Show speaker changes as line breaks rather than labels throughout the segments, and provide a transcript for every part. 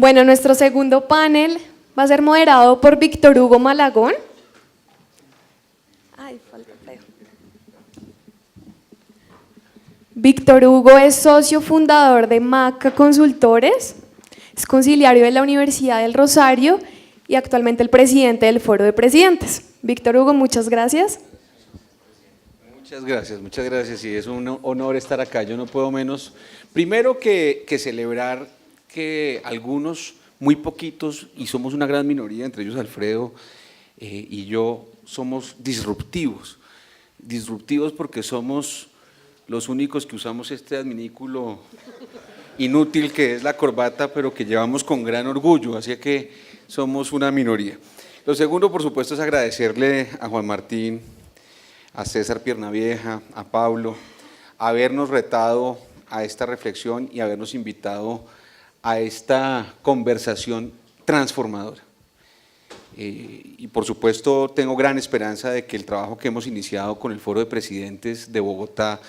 Bueno, nuestro segundo panel va a ser moderado por Víctor Hugo Malagón. Ay, falta feo. Víctor Hugo es socio fundador de Maca Consultores, es conciliario de la Universidad del Rosario y actualmente el presidente del Foro de Presidentes. Víctor Hugo, muchas gracias.
Muchas gracias y es un honor estar acá. Yo no puedo menos, primero que celebrar que algunos, muy poquitos, y somos una gran minoría, entre ellos Alfredo y yo, somos disruptivos porque somos los únicos que usamos este adminículo inútil que es la corbata, pero que llevamos con gran orgullo, así que somos una minoría. Lo segundo, por supuesto, es agradecerle a Juan Martín, a César Piernavieja, a Pablo, habernos retado a esta reflexión y habernos invitado a esta conversación transformadora. Y por supuesto tengo gran esperanza de que el trabajo que hemos iniciado con el Foro de Presidentes de Bogotá,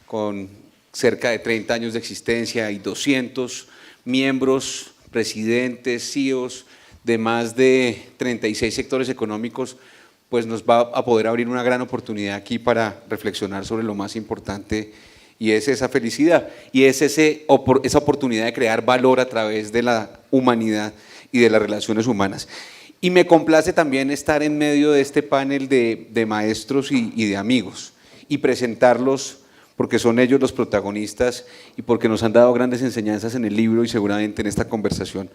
con cerca de 30 años de existencia y 200 miembros, presidentes, CEOs de más de 36 sectores económicos, pues nos va a poder abrir una gran oportunidad aquí para reflexionar sobre lo más importante, y es esa felicidad, y es esa oportunidad de crear valor a través de la humanidad y de las relaciones humanas. Y me complace también estar en medio de este panel de maestros y de amigos, y presentarlos porque son ellos los protagonistas y porque nos han dado grandes enseñanzas en el libro y seguramente en esta conversación.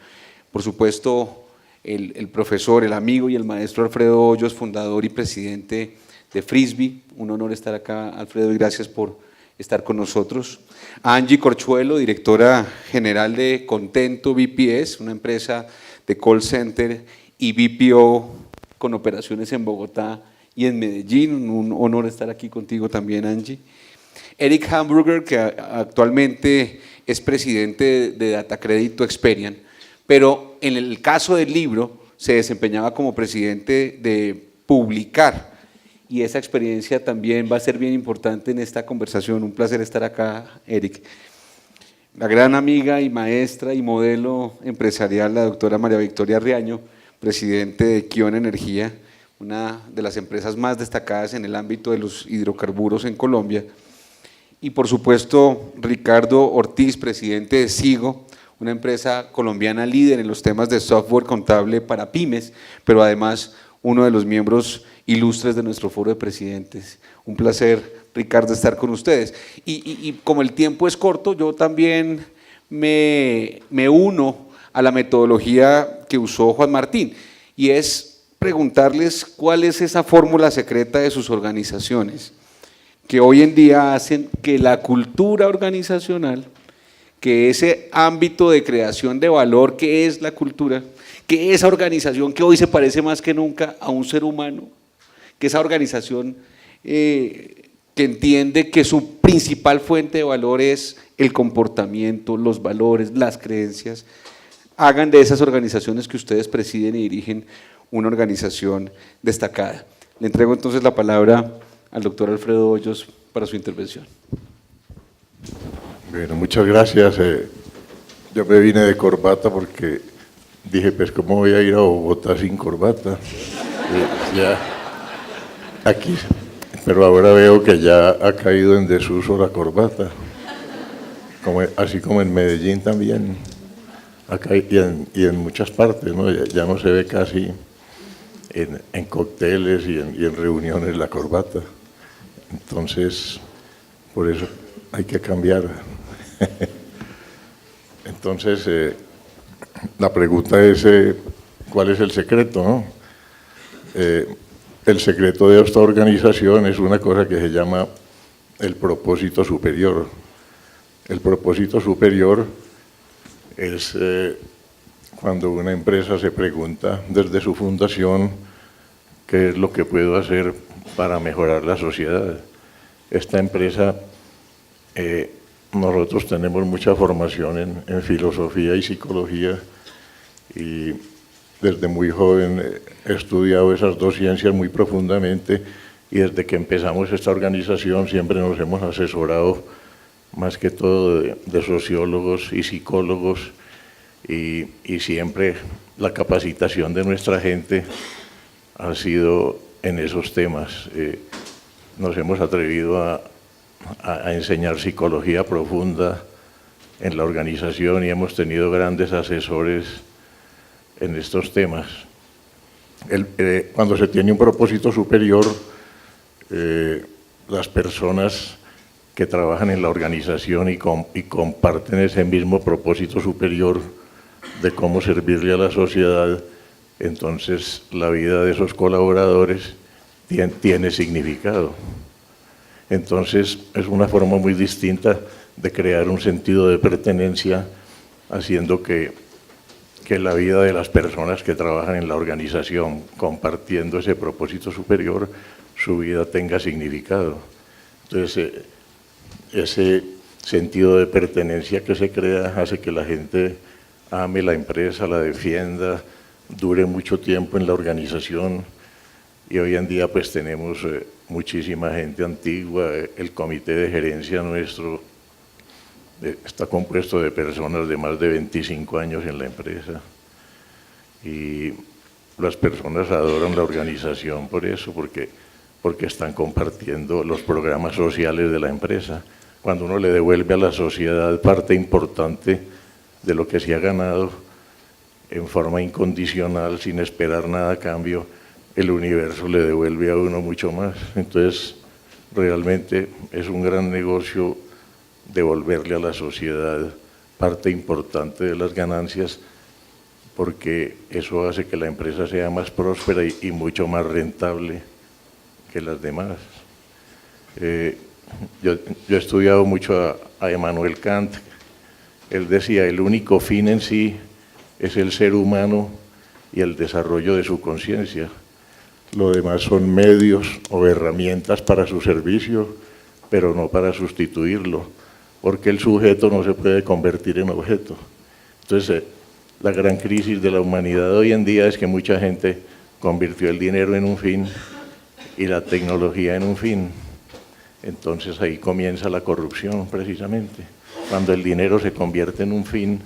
Por supuesto, el profesor, el amigo y el maestro Alfredo Hoyos, fundador y presidente de Frisbee. Un honor estar acá, Alfredo, y gracias por estar con nosotros. A Angie Corchuelo, directora general de Contento BPS, una empresa de call center y BPO con operaciones en Bogotá y en Medellín. Un honor estar aquí contigo también, Angie. Eric Hamburger, que actualmente es presidente de Data Credit to Experian, pero en el caso del libro se desempeñaba como presidente de Publicar, y esa experiencia también va a ser bien importante en esta conversación. Un placer estar acá, Eric. La gran amiga y maestra y modelo empresarial, la doctora María Victoria Riaño, presidente de Kion Energía, una de las empresas más destacadas en el ámbito de los hidrocarburos en Colombia. Y por supuesto, Ricardo Ortiz, presidente de Sigo, una empresa colombiana líder en los temas de software contable para pymes, pero además uno de los miembros ilustres de nuestro Foro de Presidentes. Un placer, Ricardo, estar con ustedes. Y como el tiempo es corto, yo también me uno a la metodología que usó Juan Martín, y es preguntarles cuál es esa fórmula secreta de sus organizaciones, que hoy en día hacen que la cultura organizacional, que ese ámbito de creación de valor que es la cultura, que esa organización que hoy se parece más que nunca a un ser humano, que esa organización que entiende que su principal fuente de valor es el comportamiento, los valores, las creencias, hagan de esas organizaciones que ustedes presiden y dirigen una organización destacada. Le entrego entonces la palabra al doctor Alfredo Hoyos para su intervención.
Bueno, muchas gracias. Yo me vine de corbata porque dije, pues, ¿cómo voy a ir a Bogotá sin corbata? Ya aquí, pero ahora veo que ya ha caído en desuso la corbata, así como en Medellín también, acá y en muchas partes, ¿no? Ya no se ve casi en cócteles y en reuniones la corbata. Entonces, por eso hay que cambiar. Entonces, la pregunta es, ¿cuál es el secreto, no? El secreto de esta organización es una cosa que se llama el propósito superior. El propósito superior es cuando una empresa se pregunta desde su fundación qué es lo que puedo hacer para mejorar la sociedad. Esta empresa, nosotros tenemos mucha formación en filosofía y psicología, y desde muy joven he estudiado esas dos ciencias muy profundamente, y desde que empezamos esta organización siempre nos hemos asesorado más que todo de sociólogos y psicólogos y siempre la capacitación de nuestra gente ha sido en esos temas. Nos hemos atrevido a enseñar psicología profunda en la organización y hemos tenido grandes asesores en estos temas. Cuando se tiene un propósito superior, las personas que trabajan en la organización y comparten ese mismo propósito superior de cómo servirle a la sociedad, entonces la vida de esos colaboradores tiene significado. Entonces es una forma muy distinta de crear un sentido de pertenencia, haciendo que la vida de las personas que trabajan en la organización, compartiendo ese propósito superior, su vida tenga significado. Entonces, ese sentido de pertenencia que se crea hace que la gente ame la empresa, la defienda, dure mucho tiempo en la organización, y hoy en día pues tenemos muchísima gente antigua. El comité de gerencia nuestro está compuesto de personas de más de 25 años en la empresa, y las personas adoran la organización por eso, porque están compartiendo los programas sociales de la empresa. Cuando uno le devuelve a la sociedad parte importante de lo que se ha ganado en forma incondicional, sin esperar nada a cambio, el universo le devuelve a uno mucho más. Entonces, realmente es un gran negocio devolverle a la sociedad parte importante de las ganancias, porque eso hace que la empresa sea más próspera y mucho más rentable que las demás. Yo he estudiado mucho a Immanuel Kant. Él decía: el único fin en sí es el ser humano y el desarrollo de su conciencia. Lo demás son medios o herramientas para su servicio, pero no para sustituirlo, porque el sujeto no se puede convertir en objeto. Entonces, la gran crisis de la humanidad hoy en día es que mucha gente convirtió el dinero en un fin y la tecnología en un fin. Entonces ahí comienza la corrupción, precisamente, cuando el dinero se convierte en un fin,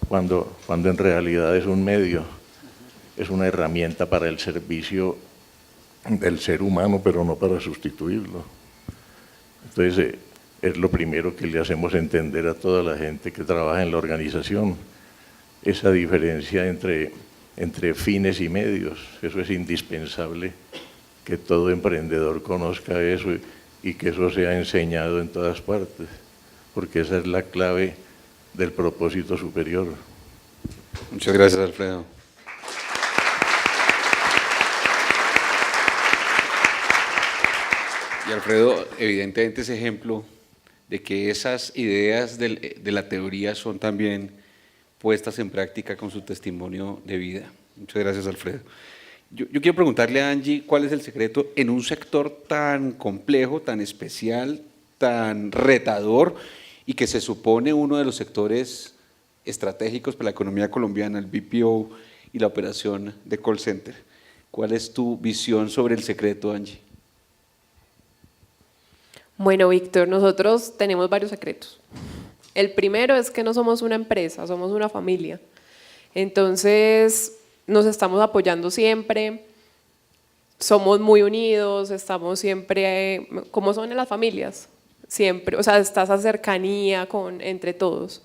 cuando en realidad es un medio, es una herramienta para el servicio del ser humano, pero no para sustituirlo. Entonces es lo primero que le hacemos entender a toda la gente que trabaja en la organización, esa diferencia entre fines y medios. Eso es indispensable, que todo emprendedor conozca eso y que eso sea enseñado en todas partes, porque esa es la clave del propósito superior.
Muchas gracias, Alfredo. Y Alfredo, evidentemente ese ejemplo de que esas ideas de la teoría son también puestas en práctica con su testimonio de vida. Muchas gracias, Alfredo. Yo quiero preguntarle a Angie cuál es el secreto en un sector tan complejo, tan especial, tan retador, y que se supone uno de los sectores estratégicos para la economía colombiana, el BPO y la operación de call center. ¿Cuál es tu visión sobre el secreto, Angie?
Bueno, Víctor, nosotros tenemos varios secretos. El primero es que no somos una empresa, somos una familia. Entonces, nos estamos apoyando siempre, somos muy unidos, estamos siempre, como son en las familias, siempre, o sea, está esa cercanía entre todos.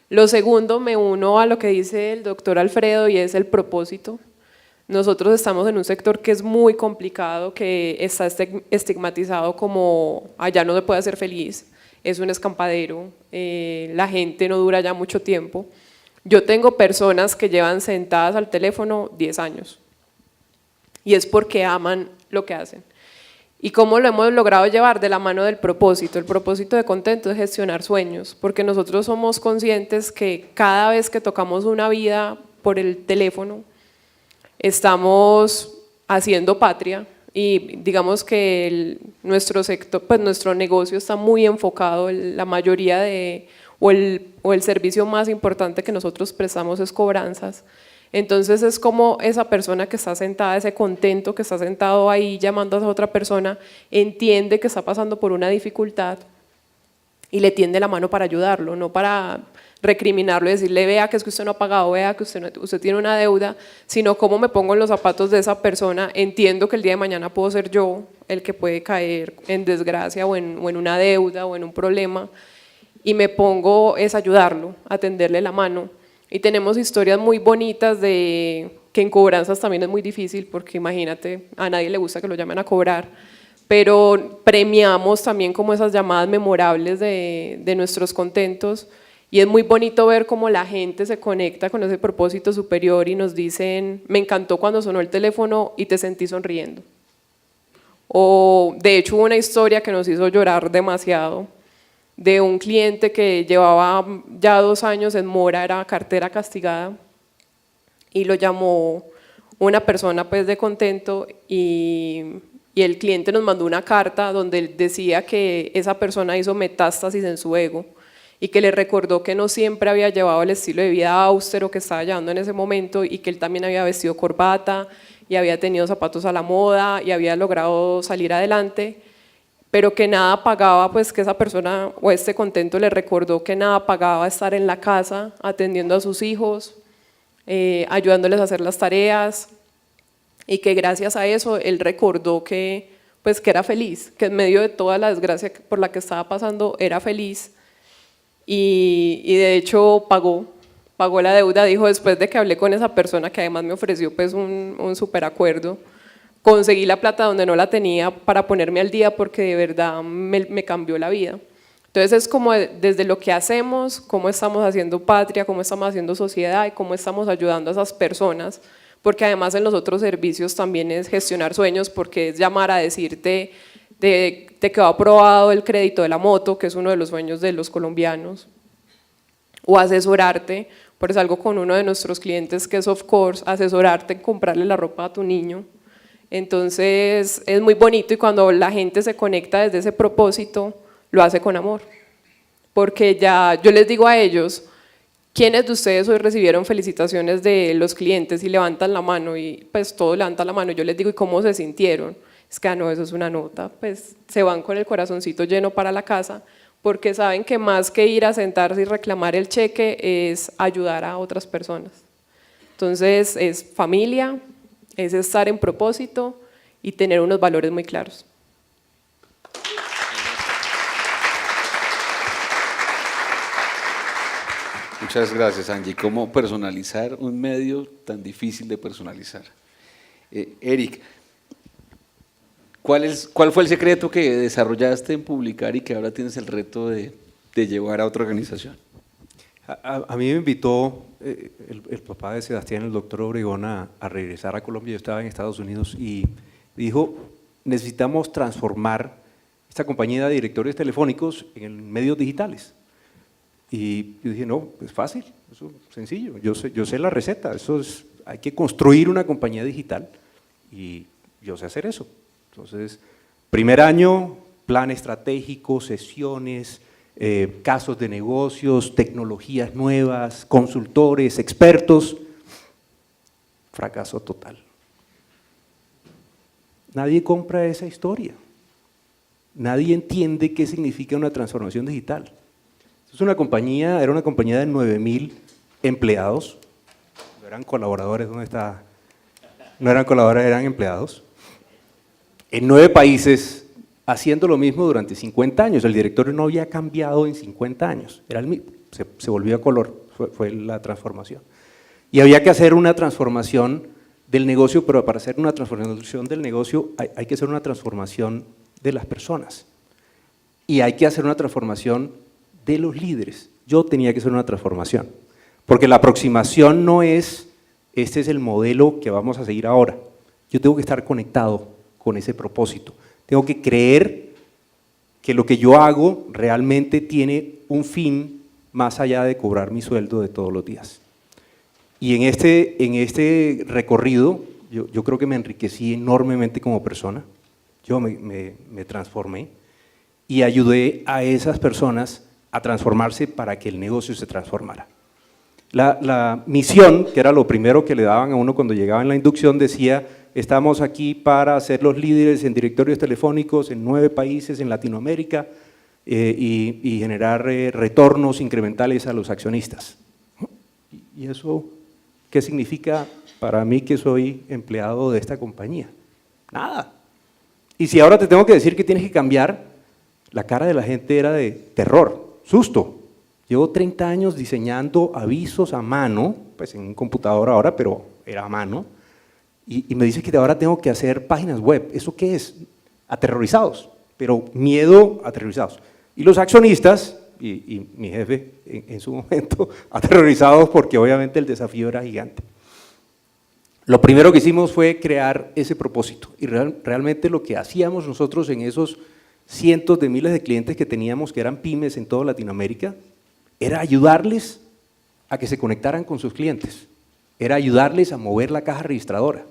Lo segundo, me uno a lo que dice el doctor Alfredo, y es el propósito. Nosotros estamos en un sector que es muy complicado, que está estigmatizado como allá no se puede ser feliz, es un escampadero, la gente no dura ya mucho tiempo. Yo tengo personas que llevan sentadas al teléfono 10 años y es porque aman lo que hacen. ¿Y cómo lo hemos logrado llevar? De la mano del propósito. El propósito de Contento es gestionar sueños, porque nosotros somos conscientes que cada vez que tocamos una vida por el teléfono, estamos haciendo patria, y digamos que nuestro sector, pues nuestro negocio está muy enfocado, la mayoría o el servicio más importante que nosotros prestamos es cobranzas. Entonces es como esa persona que está sentada, ese Contento que está sentado ahí llamando a otra persona, entiende que está pasando por una dificultad y le tiende la mano para ayudarlo, no recriminarlo y decirle, vea que es que usted no ha pagado, vea que usted tiene una deuda, sino cómo me pongo en los zapatos de esa persona, entiendo que el día de mañana puedo ser yo el que puede caer en desgracia o en una deuda o en un problema, y me pongo es ayudarlo, a tenderle la mano. Y tenemos historias muy bonitas de que en cobranzas también es muy difícil, porque imagínate, a nadie le gusta que lo llamen a cobrar, pero premiamos también como esas llamadas memorables de nuestros contentos, y es muy bonito ver cómo la gente se conecta con ese propósito superior y nos dicen, me encantó cuando sonó el teléfono y te sentí sonriendo. O de hecho hubo una historia que nos hizo llorar demasiado, de un cliente que llevaba ya 2 años en mora, era cartera castigada, y lo llamó una persona pues de contento, y el cliente nos mandó una carta donde él decía que esa persona hizo metástasis en su ego y que le recordó que no siempre había llevado el estilo de vida austero que estaba llevando en ese momento, y que él también había vestido corbata y había tenido zapatos a la moda y había logrado salir adelante, pero que nada pagaba, pues que esa persona o este contento le recordó que nada pagaba estar en la casa atendiendo a sus hijos, ayudándoles a hacer las tareas, y que gracias a eso él recordó que, pues, que era feliz, que en medio de toda la desgracia por la que estaba pasando era feliz, y de hecho pagó la deuda. Dijo, después de que hablé con esa persona que además me ofreció pues un super acuerdo, conseguí la plata donde no la tenía para ponerme al día, porque de verdad me cambió la vida. Entonces es como desde lo que hacemos, cómo estamos haciendo patria, cómo estamos haciendo sociedad y cómo estamos ayudando a esas personas, porque además en los otros servicios también es gestionar sueños, porque es llamar a decirte te quedó aprobado el crédito de la moto, que es uno de los sueños de los colombianos, o asesorarte, por eso algo con uno de nuestros clientes que es Of Course, asesorarte en comprarle la ropa a tu niño. Entonces es muy bonito, y cuando la gente se conecta desde ese propósito, lo hace con amor, porque ya yo les digo a ellos, ¿quiénes de ustedes hoy recibieron felicitaciones de los clientes? Y levantan la mano, y pues todos levantan la mano, yo les digo, ¿y cómo se sintieron? Es que no, eso es una nota, pues se van con el corazoncito lleno para la casa, porque saben que más que ir a sentarse y reclamar el cheque es ayudar a otras personas. Entonces es familia, es estar en propósito y tener unos valores muy claros.
Muchas gracias, Angie. ¿Cómo personalizar un medio tan difícil de personalizar? Eric, ¿cuál fue el secreto que desarrollaste en publicar y que ahora tienes el reto de llevar a otra organización?
A mí me invitó el papá de Sebastián, el doctor Obregón, a regresar a Colombia. Yo estaba en Estados Unidos y dijo, necesitamos transformar esta compañía de directorios telefónicos en medios digitales. Y yo dije, no, es fácil, eso es sencillo, yo sé la receta, hay que construir una compañía digital y yo sé hacer eso. Entonces, primer año, plan estratégico, sesiones, casos de negocios, tecnologías nuevas, consultores, expertos, fracaso total. Nadie compra esa historia, nadie entiende qué significa una transformación digital. Es una compañía, era una compañía de 9,000 empleados, no eran colaboradores, ¿dónde está? No eran colaboradores, eran empleados, en 9 países, haciendo lo mismo durante 50 años, el directorio no había cambiado en 50 años, era el mismo, se volvió a color, fue la transformación. Y había que hacer una transformación del negocio, pero para hacer una transformación del negocio hay que hacer una transformación de las personas, y hay que hacer una transformación de los líderes. Yo tenía que hacer una transformación, porque la aproximación no es, este es el modelo que vamos a seguir ahora. Yo tengo que estar conectado con ese propósito, tengo que creer que lo que yo hago realmente tiene un fin más allá de cobrar mi sueldo de todos los días. Y en este recorrido, yo creo que me enriquecí enormemente como persona, yo me transformé y ayudé a esas personas a transformarse para que el negocio se transformara. La misión, que era lo primero que le daban a uno cuando llegaba en la inducción, decía, estamos aquí para ser los líderes en directorios telefónicos en 9 países en Latinoamérica, y generar retornos incrementales a los accionistas. ¿Y eso qué significa para mí que soy empleado de esta compañía? Nada. Y si ahora te tengo que decir que tienes que cambiar, la cara de la gente era de terror, susto. Llevo 30 años diseñando avisos a mano, pues en un computador ahora, pero era a mano, y me dice que ahora tengo que hacer páginas web. ¿Eso qué es? Aterrorizados, pero miedo, aterrorizados. Y los accionistas, y mi jefe en su momento, aterrorizados porque obviamente el desafío era gigante. Lo primero que hicimos fue crear ese propósito, y realmente lo que hacíamos nosotros en esos cientos de miles de clientes que teníamos, que eran pymes en toda Latinoamérica, era ayudarles a que se conectaran con sus clientes, era ayudarles a mover la caja registradora.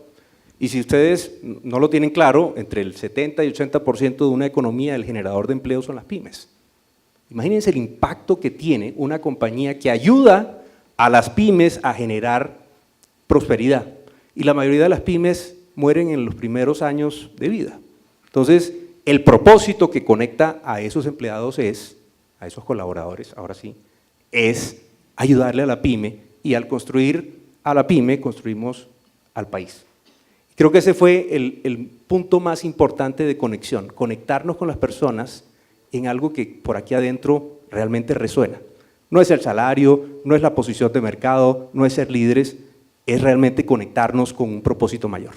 Y si ustedes no lo tienen claro, entre el 70 y 80% de una economía, el generador de empleo son las pymes. Imagínense el impacto que tiene una compañía que ayuda a las pymes a generar prosperidad. Y la mayoría de las pymes mueren en los primeros años de vida. Entonces, el propósito que conecta a esos empleados a esos colaboradores, ahora sí, es ayudarle a la pyme, y al construir a la pyme, construimos al país. Creo que ese fue el punto más importante de conexión, conectarnos con las personas en algo que por aquí adentro realmente resuena. No es el salario, no es la posición de mercado, no es ser líderes, es realmente conectarnos con un propósito mayor.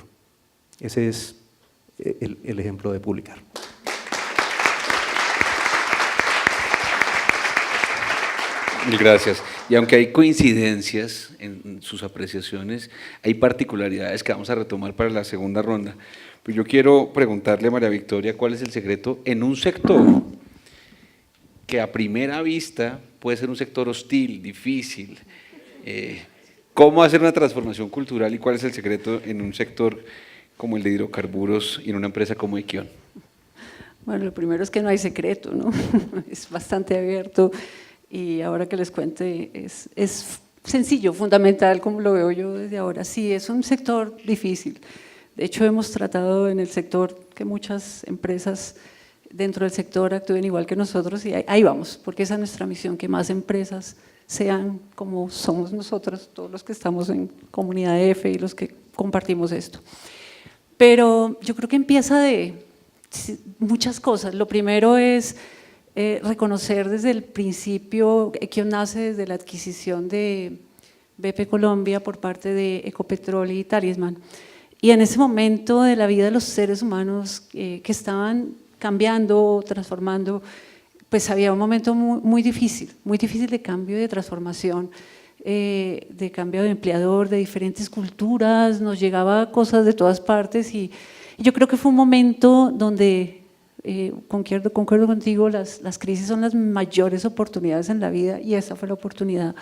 Ese es el ejemplo de Publicar.
Gracias. Y aunque hay coincidencias en sus apreciaciones, hay particularidades que vamos a retomar para la segunda ronda. Pues yo quiero preguntarle a María Victoria cuál es el secreto en un sector que a primera vista puede ser un sector hostil, difícil. ¿Cómo hacer una transformación cultural y cuál es el secreto en un sector como el de hidrocarburos y en una empresa como Equion?
Bueno, lo primero es que no hay secreto, ¿no? Es bastante abierto. Y ahora que les cuente, es sencillo, fundamental, como lo veo yo desde ahora. Sí, es un sector difícil. De hecho, hemos tratado en el sector que muchas empresas dentro del sector actúen igual que nosotros, y ahí vamos, porque esa es nuestra misión, que más empresas sean como somos nosotros, todos los que estamos en Comunidad F y los que compartimos esto. Pero yo creo que empieza de muchas cosas. Lo primero es reconocer desde el principio, Equion nace desde la adquisición de BP Colombia por parte de Ecopetrol y Talisman, y en ese momento de la vida de los seres humanos que estaban cambiando, transformando, pues había un momento muy difícil de cambio y de transformación, de cambio de empleador, de diferentes culturas, nos llegaba cosas de todas partes, y yo creo que fue un momento donde concuerdo contigo, las crisis son las mayores oportunidades en la vida, y esa fue la oportunidad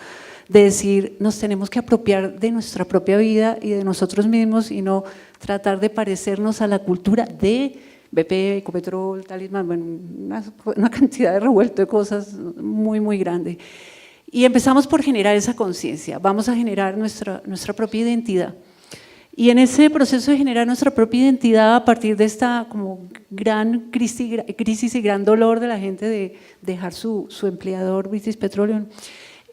de decir, nos tenemos que apropiar de nuestra propia vida y de nosotros mismos, y no tratar de parecernos a la cultura de BP, Ecopetrol, Talisman, bueno, una cantidad de revuelto de cosas muy grande. Y empezamos por generar esa conciencia, vamos a generar nuestra propia identidad. Y en ese proceso de generar nuestra propia identidad, a partir de esta como gran crisis y gran dolor de la gente de dejar su empleador, British Petroleum,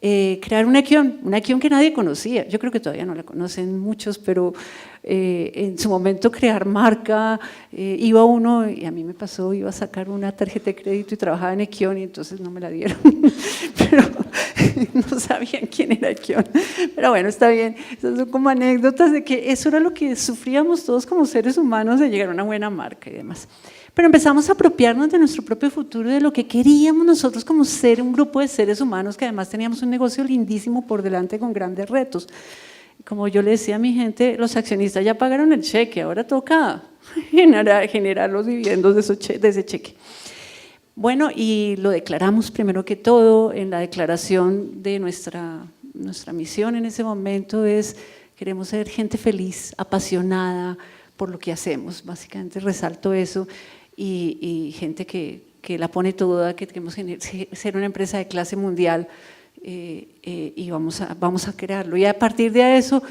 crear una Equion que nadie conocía. Yo creo que todavía no la conocen muchos, pero en su momento crear marca, iba uno, y a mí me pasó, iba a sacar una tarjeta de crédito y trabajaba en Equion, y entonces no me la dieron, pero no sabían quién era Equion. Pero bueno, está bien, esas son como anécdotas de que eso era lo que sufríamos todos como seres humanos, de llegar a una buena marca y demás. Pero empezamos a apropiarnos de nuestro propio futuro, de lo que queríamos nosotros como ser un grupo de seres humanos, que además teníamos un negocio lindísimo por delante con grandes retos. Como yo le decía a mi gente, los accionistas ya pagaron el cheque, ahora toca generar los dividendos de ese cheque. Bueno, y lo declaramos primero que todo en la declaración de nuestra misión en ese momento es: queremos ser gente feliz, apasionada por lo que hacemos, básicamente resalto eso, y gente que la pone toda, que queremos ser una empresa de clase mundial, y vamos a crearlo. Y a partir de eso,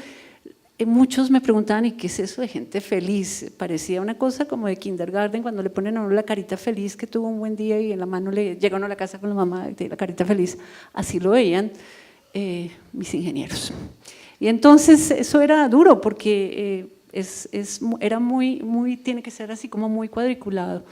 muchos me preguntaban, ¿y qué es eso de gente feliz? Parecía una cosa como de kindergarten, cuando le ponen a uno la carita feliz, que tuvo un buen día y en la mano le llega uno a la casa con la mamá y tiene la carita feliz. Así lo veían mis ingenieros. Y entonces eso era duro porque era tiene que ser así como muy cuadriculado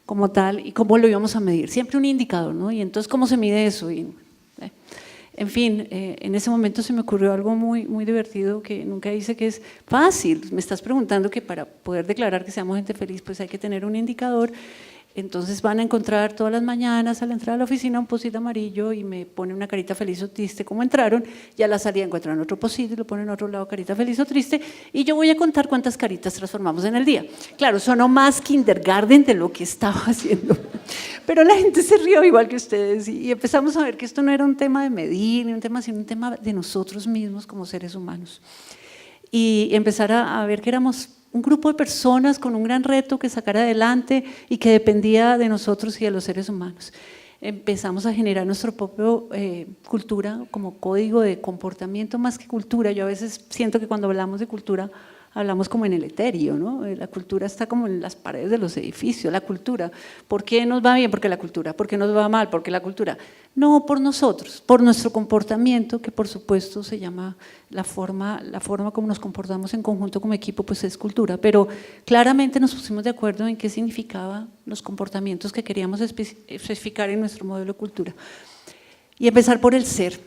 como tal, y cómo lo íbamos a medir, siempre un indicador, ¿no? Y entonces, ¿cómo se mide eso? En fin, en ese momento se me ocurrió algo muy, muy divertido que nunca hice, que es fácil. Me estás preguntando que para poder declarar que seamos gente feliz, pues hay que tener un indicador. Entonces van a encontrar todas las mañanas a la entrada de la oficina un post-it amarillo y me pone una carita feliz o triste como entraron, y a la salida encuentran otro post-it y lo ponen a otro lado, carita feliz o triste, y yo voy a contar cuántas caritas transformamos en el día. Claro, sonó más kindergarten de lo que estaba haciendo, pero la gente se rió igual que ustedes y empezamos a ver que esto no era un tema de medir, ni un tema, sino un tema de nosotros mismos como seres humanos. Y empezar a ver que éramos un grupo de personas con un gran reto que sacar adelante y que dependía de nosotros y de los seres humanos. Empezamos a generar nuestra propia cultura como código de comportamiento más que cultura. Yo a veces siento que cuando hablamos de cultura hablamos como en el etéreo, ¿no? La cultura está como en las paredes de los edificios, la cultura. ¿Por qué nos va bien? Porque la cultura. ¿Por qué nos va mal? Porque la cultura. No, por nosotros, por nuestro comportamiento, que por supuesto se llama la forma como nos comportamos en conjunto como equipo, pues es cultura. Pero claramente nos pusimos de acuerdo en qué significaba los comportamientos que queríamos especificar en nuestro modelo de cultura. Y empezar por el ser,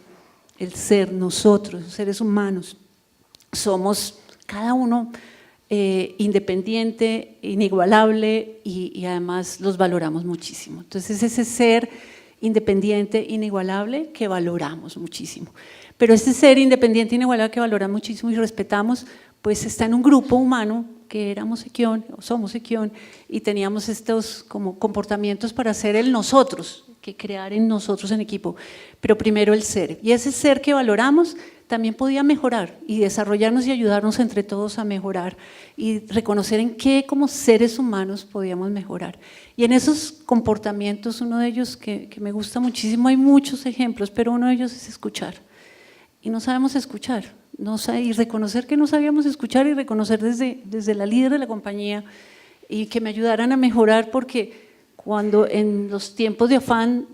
nosotros, seres humanos, somos cada uno independiente, inigualable y además los valoramos muchísimo. Entonces ese ser independiente, inigualable que valoramos muchísimo. Pero ese ser independiente, inigualable que valoramos muchísimo y respetamos, pues está en un grupo humano que éramos Equión, o somos Equión, y teníamos estos como comportamientos para ser el nosotros, que crear en nosotros en equipo, pero primero el ser. Y ese ser que valoramos también podía mejorar y desarrollarnos y ayudarnos entre todos a mejorar y reconocer en qué como seres humanos podíamos mejorar. Y en esos comportamientos, uno de ellos que me gusta muchísimo, hay muchos ejemplos, pero uno de ellos es escuchar. Y no sabemos escuchar, y reconocer que no sabíamos escuchar y reconocer desde la líder de la compañía y que me ayudaran a mejorar, porque cuando en los tiempos de afán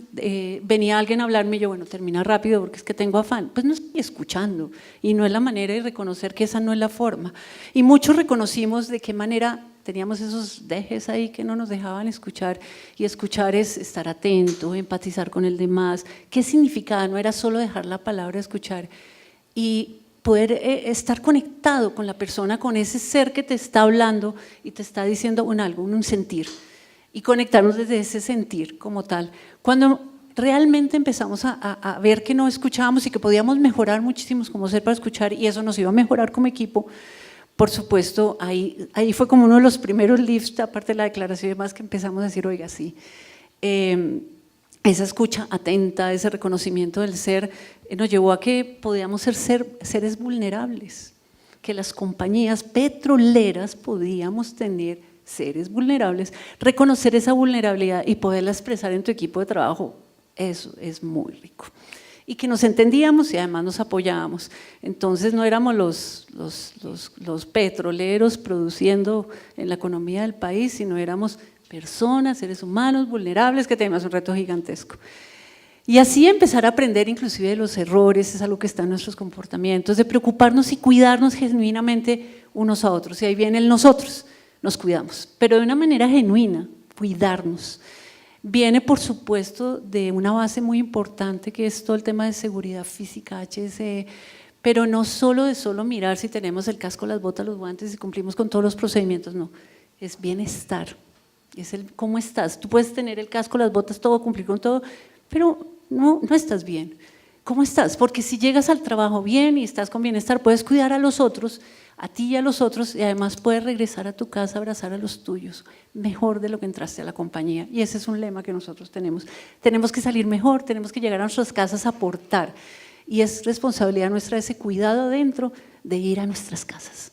venía alguien a hablarme, yo, bueno, termina rápido porque es que tengo afán. Pues no estoy escuchando y no es la manera de reconocer que esa no es la forma. Y muchos reconocimos de qué manera teníamos esos dejes ahí que no nos dejaban escuchar, y escuchar es estar atento, empatizar con el demás. ¿Qué significaba? No era solo dejar la palabra escuchar y poder estar conectado con la persona, con ese ser que te está hablando y te está diciendo algo, un sentir. Y conectarnos desde ese sentir como tal. Cuando realmente empezamos a ver que no escuchábamos y que podíamos mejorar muchísimo como ser para escuchar, y eso nos iba a mejorar como equipo, por supuesto, ahí fue como uno de los primeros lifts, aparte de la declaración y demás, que empezamos a decir, oiga, sí, esa escucha atenta, ese reconocimiento del ser, nos llevó a que podíamos ser seres vulnerables, que las compañías petroleras podíamos tener seres vulnerables, reconocer esa vulnerabilidad y poderla expresar en tu equipo de trabajo, eso es muy rico. Y que nos entendíamos y además nos apoyábamos. Entonces no éramos los petroleros produciendo en la economía del país, sino éramos personas, seres humanos vulnerables que teníamos un reto gigantesco. Y así empezar a aprender inclusive de los errores, es algo que está en nuestros comportamientos, de preocuparnos y cuidarnos genuinamente unos a otros. Y ahí viene el nosotros. Nos cuidamos, pero de una manera genuina, cuidarnos. Viene, por supuesto, de una base muy importante que es todo el tema de seguridad física, HSE, pero no solo de mirar si tenemos el casco, las botas, los guantes y cumplimos con todos los procedimientos, no, es bienestar, es el cómo estás. Tú puedes tener el casco, las botas, todo, cumplir con todo, pero no estás bien. ¿Cómo estás? Porque si llegas al trabajo bien y estás con bienestar, puedes cuidar a los otros, a ti y a los otros, y además puedes regresar a tu casa, abrazar a los tuyos, mejor de lo que entraste a la compañía. Y ese es un lema que nosotros tenemos. Tenemos que salir mejor, tenemos que llegar a nuestras casas a aportar. Y es responsabilidad nuestra ese cuidado adentro de ir a nuestras casas.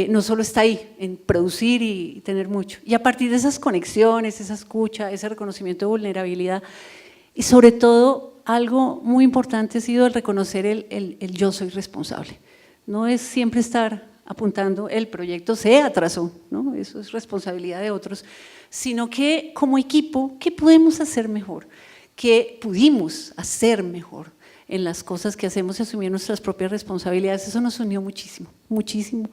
No solo está ahí, en producir y tener mucho. Y a partir de esas conexiones, esa escucha, ese reconocimiento de vulnerabilidad, y sobre todo algo muy importante ha sido el reconocer el yo soy responsable. No es siempre estar apuntando, el proyecto se atrasó, ¿no? Eso es responsabilidad de otros, sino que como equipo, ¿qué podemos hacer mejor? ¿Qué pudimos hacer mejor en las cosas que hacemos y asumir nuestras propias responsabilidades? Eso nos unió muchísimo, muchísimo.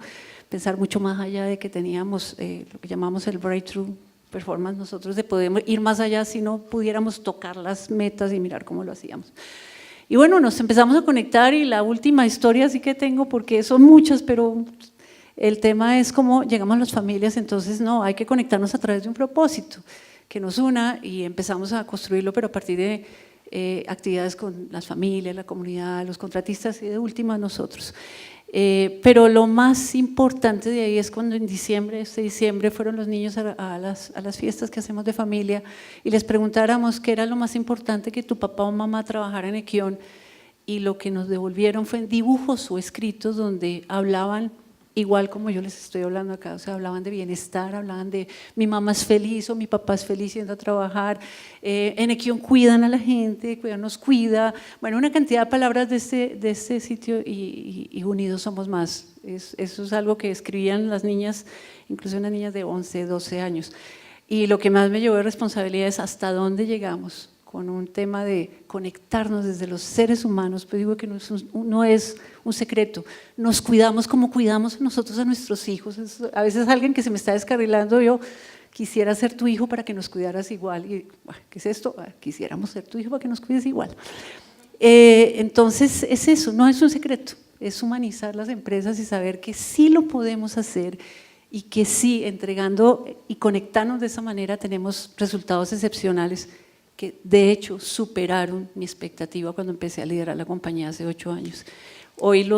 Pensar mucho más allá de que teníamos lo que llamamos el breakthrough performance, nosotros de poder ir más allá si no pudiéramos tocar las metas y mirar cómo lo hacíamos. Y bueno, nos empezamos a conectar y la última historia sí que tengo, porque son muchas, pero el tema es cómo llegamos a las familias, entonces no, hay que conectarnos a través de un propósito que nos una y empezamos a construirlo, pero a partir de actividades con las familias, la comunidad, los contratistas y de última nosotros. Pero lo más importante de ahí es cuando en diciembre, este diciembre, fueron los niños a las fiestas que hacemos de familia y les preguntáramos qué era lo más importante que tu papá o mamá trabajara en Equión, y lo que nos devolvieron fue dibujos o escritos donde hablaban igual como yo les estoy hablando acá, o sea, hablaban de bienestar, hablaban de mi mamá es feliz o mi papá es feliz yendo a trabajar, en Equión cuidan a la gente, nos cuida, bueno, una cantidad de palabras de este sitio y unidos somos más. Eso es algo que escribían las niñas, incluso unas niñas de 11, 12 años. Y lo que más me llevó de responsabilidad es hasta dónde llegamos con un tema de conectarnos desde los seres humanos, pues digo que no es un secreto, nos cuidamos como cuidamos nosotros a nuestros hijos. A veces alguien que se me está descarrilando, yo quisiera ser tu hijo para que nos cuidaras igual, y ¿qué es esto? Quisiéramos ser tu hijo para que nos cuides igual. Entonces es eso, no es un secreto, es humanizar las empresas y saber que sí lo podemos hacer y que sí, entregando y conectarnos de esa manera tenemos resultados excepcionales que de hecho superaron mi expectativa cuando empecé a liderar la compañía hace 8 años. Hoy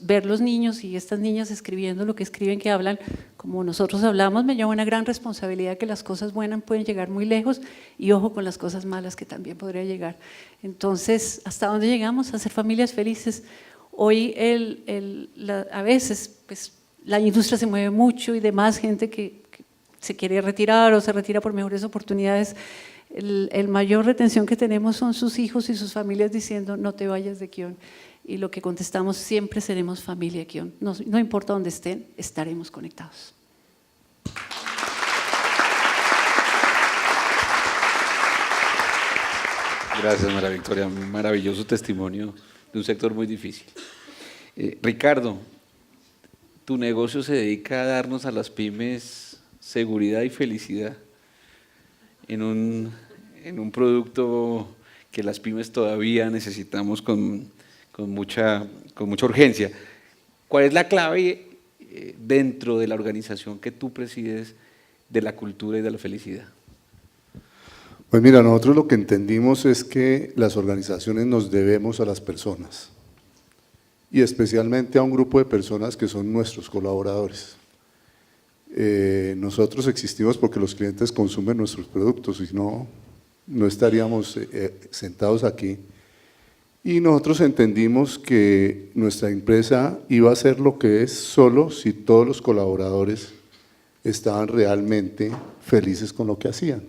ver los niños y estas niñas escribiendo lo que escriben, que hablan como nosotros hablamos, me lleva una gran responsabilidad, que las cosas buenas pueden llegar muy lejos y ojo con las cosas malas que también podría llegar. Entonces, ¿hasta dónde llegamos? A ser familias felices. Hoy a veces pues, la industria se mueve mucho y demás, gente que se quiere retirar o se retira por mejores oportunidades. El mayor retención que tenemos son sus hijos y sus familias diciendo no te vayas de Equión, y lo que contestamos siempre seremos familia Equión, no importa dónde estén, estaremos conectados.
Gracias, María Victoria, un maravilloso testimonio de un sector muy difícil. Ricardo, tu negocio se dedica a darnos a las pymes seguridad y felicidad en un producto que las pymes todavía necesitamos con mucha urgencia. ¿Cuál es la clave dentro de la organización que tú presides de la cultura y de la felicidad?
Pues mira, nosotros lo que entendimos es que las organizaciones nos debemos a las personas y especialmente a un grupo de personas que son nuestros colaboradores. Nosotros existimos porque los clientes consumen nuestros productos, y no estaríamos sentados aquí. Y nosotros entendimos que nuestra empresa iba a ser lo que es solo si todos los colaboradores estaban realmente felices con lo que hacían.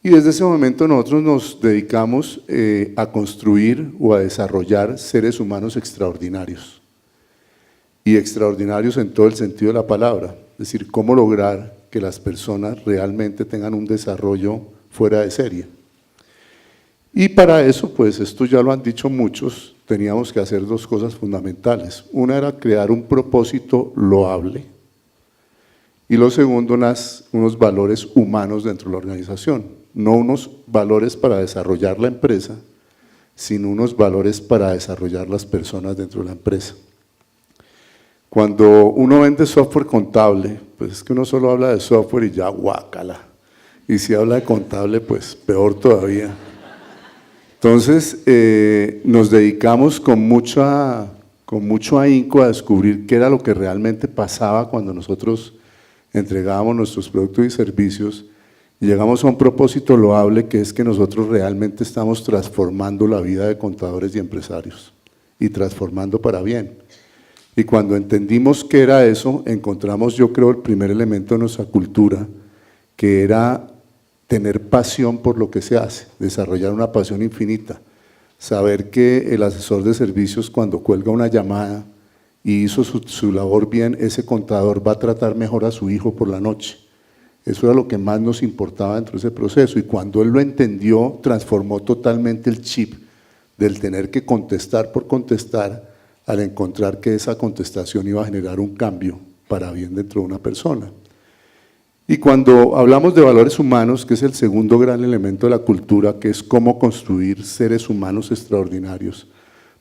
Y desde ese momento nosotros nos dedicamos a construir o a desarrollar seres humanos extraordinarios. Y extraordinarios en todo el sentido de la palabra, es decir, cómo lograr que las personas realmente tengan un desarrollo fuera de serie. Y para eso, pues esto ya lo han dicho muchos, teníamos que hacer 2 cosas fundamentales. Una era crear un propósito loable y lo segundo, unos valores humanos dentro de la organización, no unos valores para desarrollar la empresa, sino unos valores para desarrollar las personas dentro de la empresa. Cuando uno vende software contable, pues es que uno solo habla de software y ya guácala. Y si habla de contable, pues peor todavía. Entonces, nos dedicamos con mucho ahínco a descubrir qué era lo que realmente pasaba cuando nosotros entregábamos nuestros productos y servicios, y llegamos a un propósito loable, que es que nosotros realmente estamos transformando la vida de contadores y empresarios, y transformando para bien. Y cuando entendimos qué era eso, encontramos, yo creo, el primer elemento de nuestra cultura, que era tener pasión por lo que se hace, desarrollar una pasión infinita, saber que el asesor de servicios cuando cuelga una llamada y hizo su labor bien, ese contador va a tratar mejor a su hijo por la noche. Eso era lo que más nos importaba dentro de ese proceso, y cuando él lo entendió, transformó totalmente el chip del tener que contestar por contestar, al encontrar que esa contestación iba a generar un cambio para bien dentro de una persona. Y cuando hablamos de valores humanos, que es el segundo gran elemento de la cultura, que es cómo construir seres humanos extraordinarios,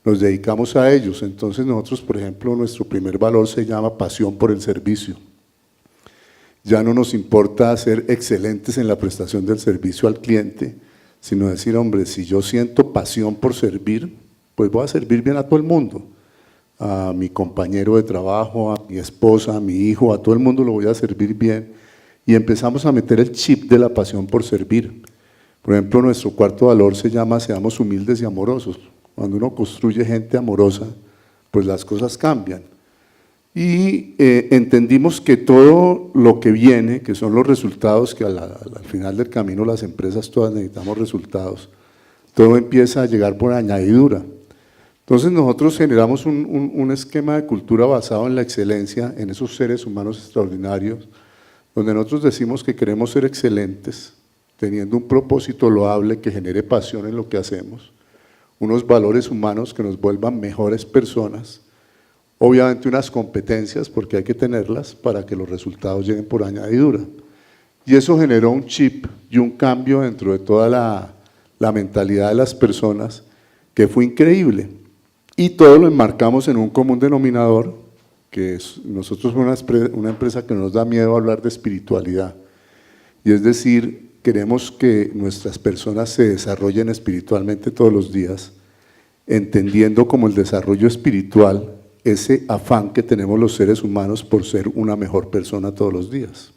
nos dedicamos a ellos. Entonces nosotros, por ejemplo, nuestro primer valor se llama pasión por el servicio. Ya no nos importa ser excelentes en la prestación del servicio al cliente, sino decir, hombre, si yo siento pasión por servir, pues voy a servir bien a todo el mundo. A mi compañero de trabajo, a mi esposa, a mi hijo, a todo el mundo lo voy a servir bien. Y empezamos a meter el chip de la pasión por servir. Por ejemplo, nuestro cuarto valor se llama seamos humildes y amorosos. Cuando uno construye gente amorosa, pues las cosas cambian. Y entendimos que todo lo que viene, que son los resultados, que al final del camino las empresas todas necesitamos resultados, todo empieza a llegar por añadidura. Entonces nosotros generamos un esquema de cultura basado en la excelencia, en esos seres humanos extraordinarios, donde nosotros decimos que queremos ser excelentes, teniendo un propósito loable que genere pasión en lo que hacemos, unos valores humanos que nos vuelvan mejores personas, obviamente unas competencias, porque hay que tenerlas para que los resultados lleguen por añadidura. Y eso generó un chip y un cambio dentro de toda la mentalidad de las personas, que fue increíble. Y todo lo enmarcamos en un común denominador, que es, nosotros somos una empresa que nos da miedo hablar de espiritualidad. Y es decir, queremos que nuestras personas se desarrollen espiritualmente todos los días, entendiendo como el desarrollo espiritual ese afán que tenemos los seres humanos por ser una mejor persona todos los días.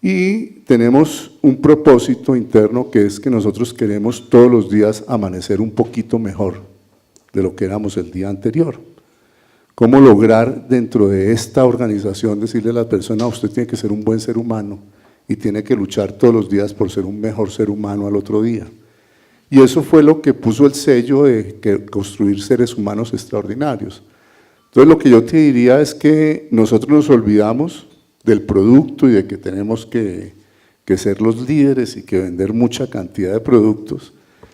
Y tenemos un propósito interno, que es que nosotros queremos todos los días amanecer un poquito mejor de lo que éramos el día anterior. ¿Cómo lograr dentro de esta organización decirle a la persona, usted tiene que ser un buen ser humano y tiene que luchar todos los días por ser un mejor ser humano al otro día? Y eso fue lo que puso el sello de construir seres humanos extraordinarios. Entonces lo que yo te diría es que nosotros nos olvidamos del producto y de que tenemos que ser los líderes y que vender mucha cantidad de productos,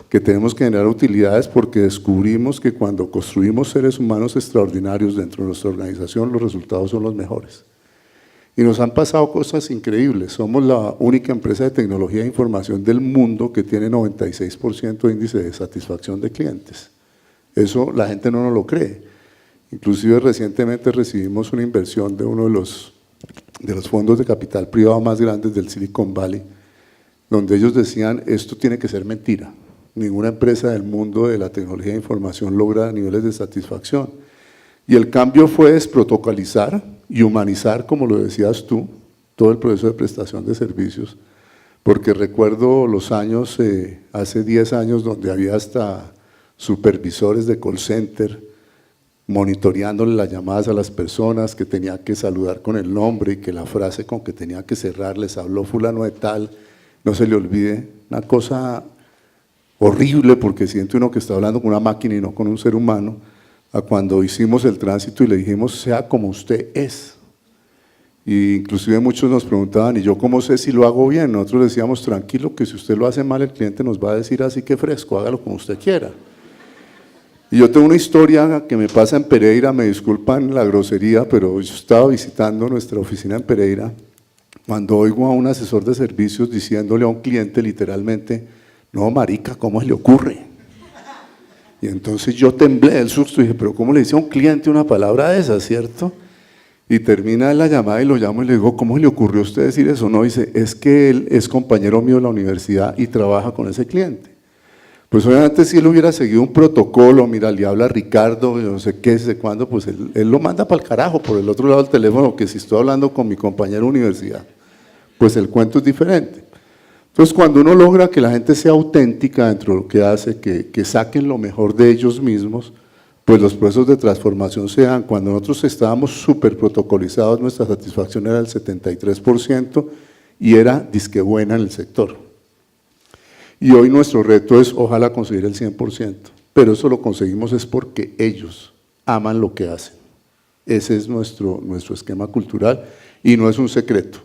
que tenemos que generar utilidades, porque descubrimos que cuando construimos seres humanos extraordinarios dentro de nuestra organización, los resultados son los mejores. Y nos han pasado cosas increíbles. Somos la única empresa de tecnología de información del mundo que tiene 96% de índice de satisfacción de clientes. Eso la gente no nos lo cree. Inclusive recientemente recibimos una inversión de uno de los fondos de capital privado más grandes del Silicon Valley, donde ellos decían, esto tiene que ser mentira. Ninguna empresa del mundo de la tecnología de información logra niveles de satisfacción. Y el cambio fue desprotocolizar y humanizar, como lo decías tú, todo el proceso de prestación de servicios, porque recuerdo los años, hace 10 años, donde había hasta supervisores de call center, monitoreándole las llamadas a las personas, que tenía que saludar con el nombre y que la frase con que tenía que cerrar, les habló fulano de tal, no se le olvide, una cosa horrible, porque siente uno que está hablando con una máquina y no con un ser humano, a cuando hicimos el tránsito y le dijimos, sea como usted es. Y inclusive muchos nos preguntaban, ¿y yo cómo sé si lo hago bien? Nosotros decíamos, tranquilo, que si usted lo hace mal, el cliente nos va a decir así que fresco, hágalo como usted quiera. Y yo tengo una historia que me pasa en Pereira, me disculpan la grosería, pero yo estaba visitando nuestra oficina en Pereira, cuando oigo a un asesor de servicios diciéndole a un cliente literalmente, no, marica, ¿cómo se le ocurre? Y entonces yo temblé del susto y dije, pero ¿cómo le dice a un cliente una palabra de esa, cierto? Y termina la llamada y lo llamo y le digo, ¿cómo le ocurrió a usted decir eso? No, dice, es que él es compañero mío de la universidad y trabaja con ese cliente. Pues obviamente si él hubiera seguido un protocolo, mira, le habla a Ricardo, yo no sé qué, sé cuándo, pues él lo manda para el carajo por el otro lado del teléfono, que si estoy hablando con mi compañero de universidad, pues el cuento es diferente. Entonces cuando uno logra que la gente sea auténtica dentro de lo que hace, que saquen lo mejor de ellos mismos, pues los procesos de transformación se dan. Cuando nosotros estábamos súper protocolizados, nuestra satisfacción era del 73% y era disque buena en el sector. Y hoy nuestro reto es ojalá conseguir el 100%, pero eso lo conseguimos es porque ellos aman lo que hacen. Ese es nuestro esquema cultural y no es un secreto.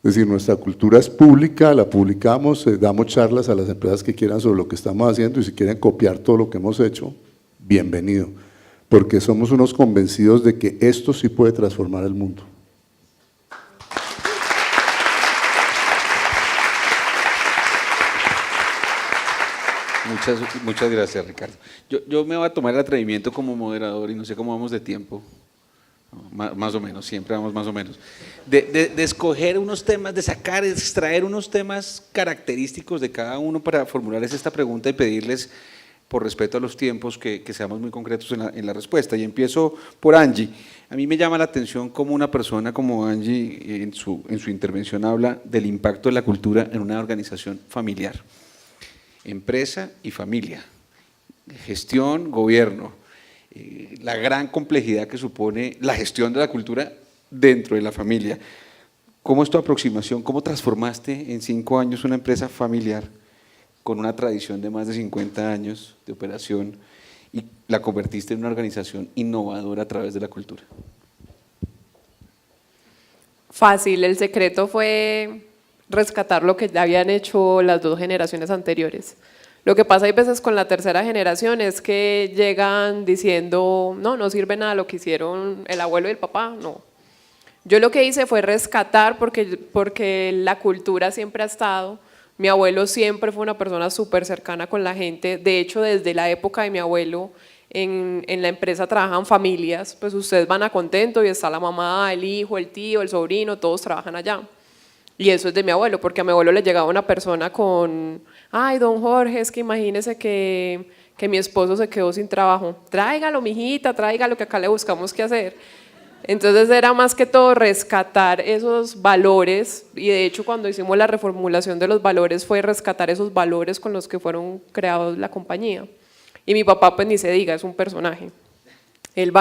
Es decir, nuestra cultura es pública, la publicamos, damos charlas a las empresas que quieran sobre lo que estamos haciendo y si quieren copiar todo lo que hemos hecho, bienvenido, porque somos unos convencidos de que esto sí puede transformar el mundo.
Muchas gracias, Ricardo. Yo me voy a tomar el atrevimiento como moderador y no sé cómo vamos de tiempo. Más o menos, siempre vamos más o menos. De escoger unos temas, de sacar, extraer unos temas característicos de cada uno para formularles esta pregunta y pedirles, por respeto a los tiempos, que seamos muy concretos en la respuesta. Y empiezo por Angie. A mí me llama la atención cómo una persona como Angie en su intervención habla del impacto de la cultura en una organización familiar. Empresa y familia, gestión, gobierno, la gran complejidad que supone la gestión de la cultura dentro de la familia. ¿Cómo es tu aproximación? ¿Cómo transformaste en 5 años una empresa familiar con una tradición de más de 50 años de operación y la convertiste en una organización innovadora a través de la cultura?
Fácil, el secreto fue rescatar lo que ya habían hecho las 2 generaciones anteriores. Lo que pasa hay veces con la tercera generación es que llegan diciendo, no sirve nada lo que hicieron el abuelo y el papá, no. Yo lo que hice fue rescatar porque la cultura siempre ha estado. Mi abuelo siempre fue una persona súper cercana con la gente. De hecho, desde la época de mi abuelo, en la empresa trabajan familias, pues ustedes van a Contento y está la mamá, el hijo, el tío, el sobrino, todos trabajan allá. Y eso es de mi abuelo, porque a mi abuelo le llegaba una persona con, ay, don Jorge, es que imagínese que mi esposo se quedó sin trabajo. Tráigalo, mijita, tráigalo, que acá le buscamos qué hacer. Entonces era más que todo rescatar esos valores, y de hecho cuando hicimos la reformulación de los valores fue rescatar esos valores con los que fueron creados la compañía. Y mi papá pues ni se diga, es un personaje. Él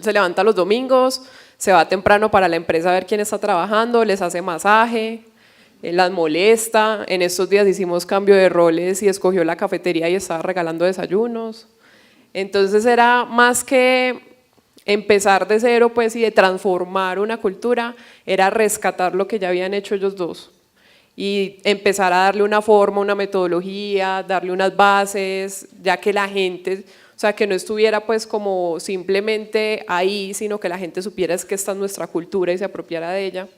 se levanta los domingos, se va temprano para la empresa a ver quién está trabajando, les hace masaje, las molesta. En estos días hicimos cambio de roles y escogió la cafetería y estaba regalando desayunos. Entonces era más que empezar de cero pues, y de transformar una cultura, era rescatar lo que ya habían hecho ellos dos y empezar a darle una forma, una metodología, darle unas bases, ya que la gente, o sea, que no estuviera pues como simplemente ahí, sino que la gente supiera es que esta es nuestra cultura y se apropiara de ella.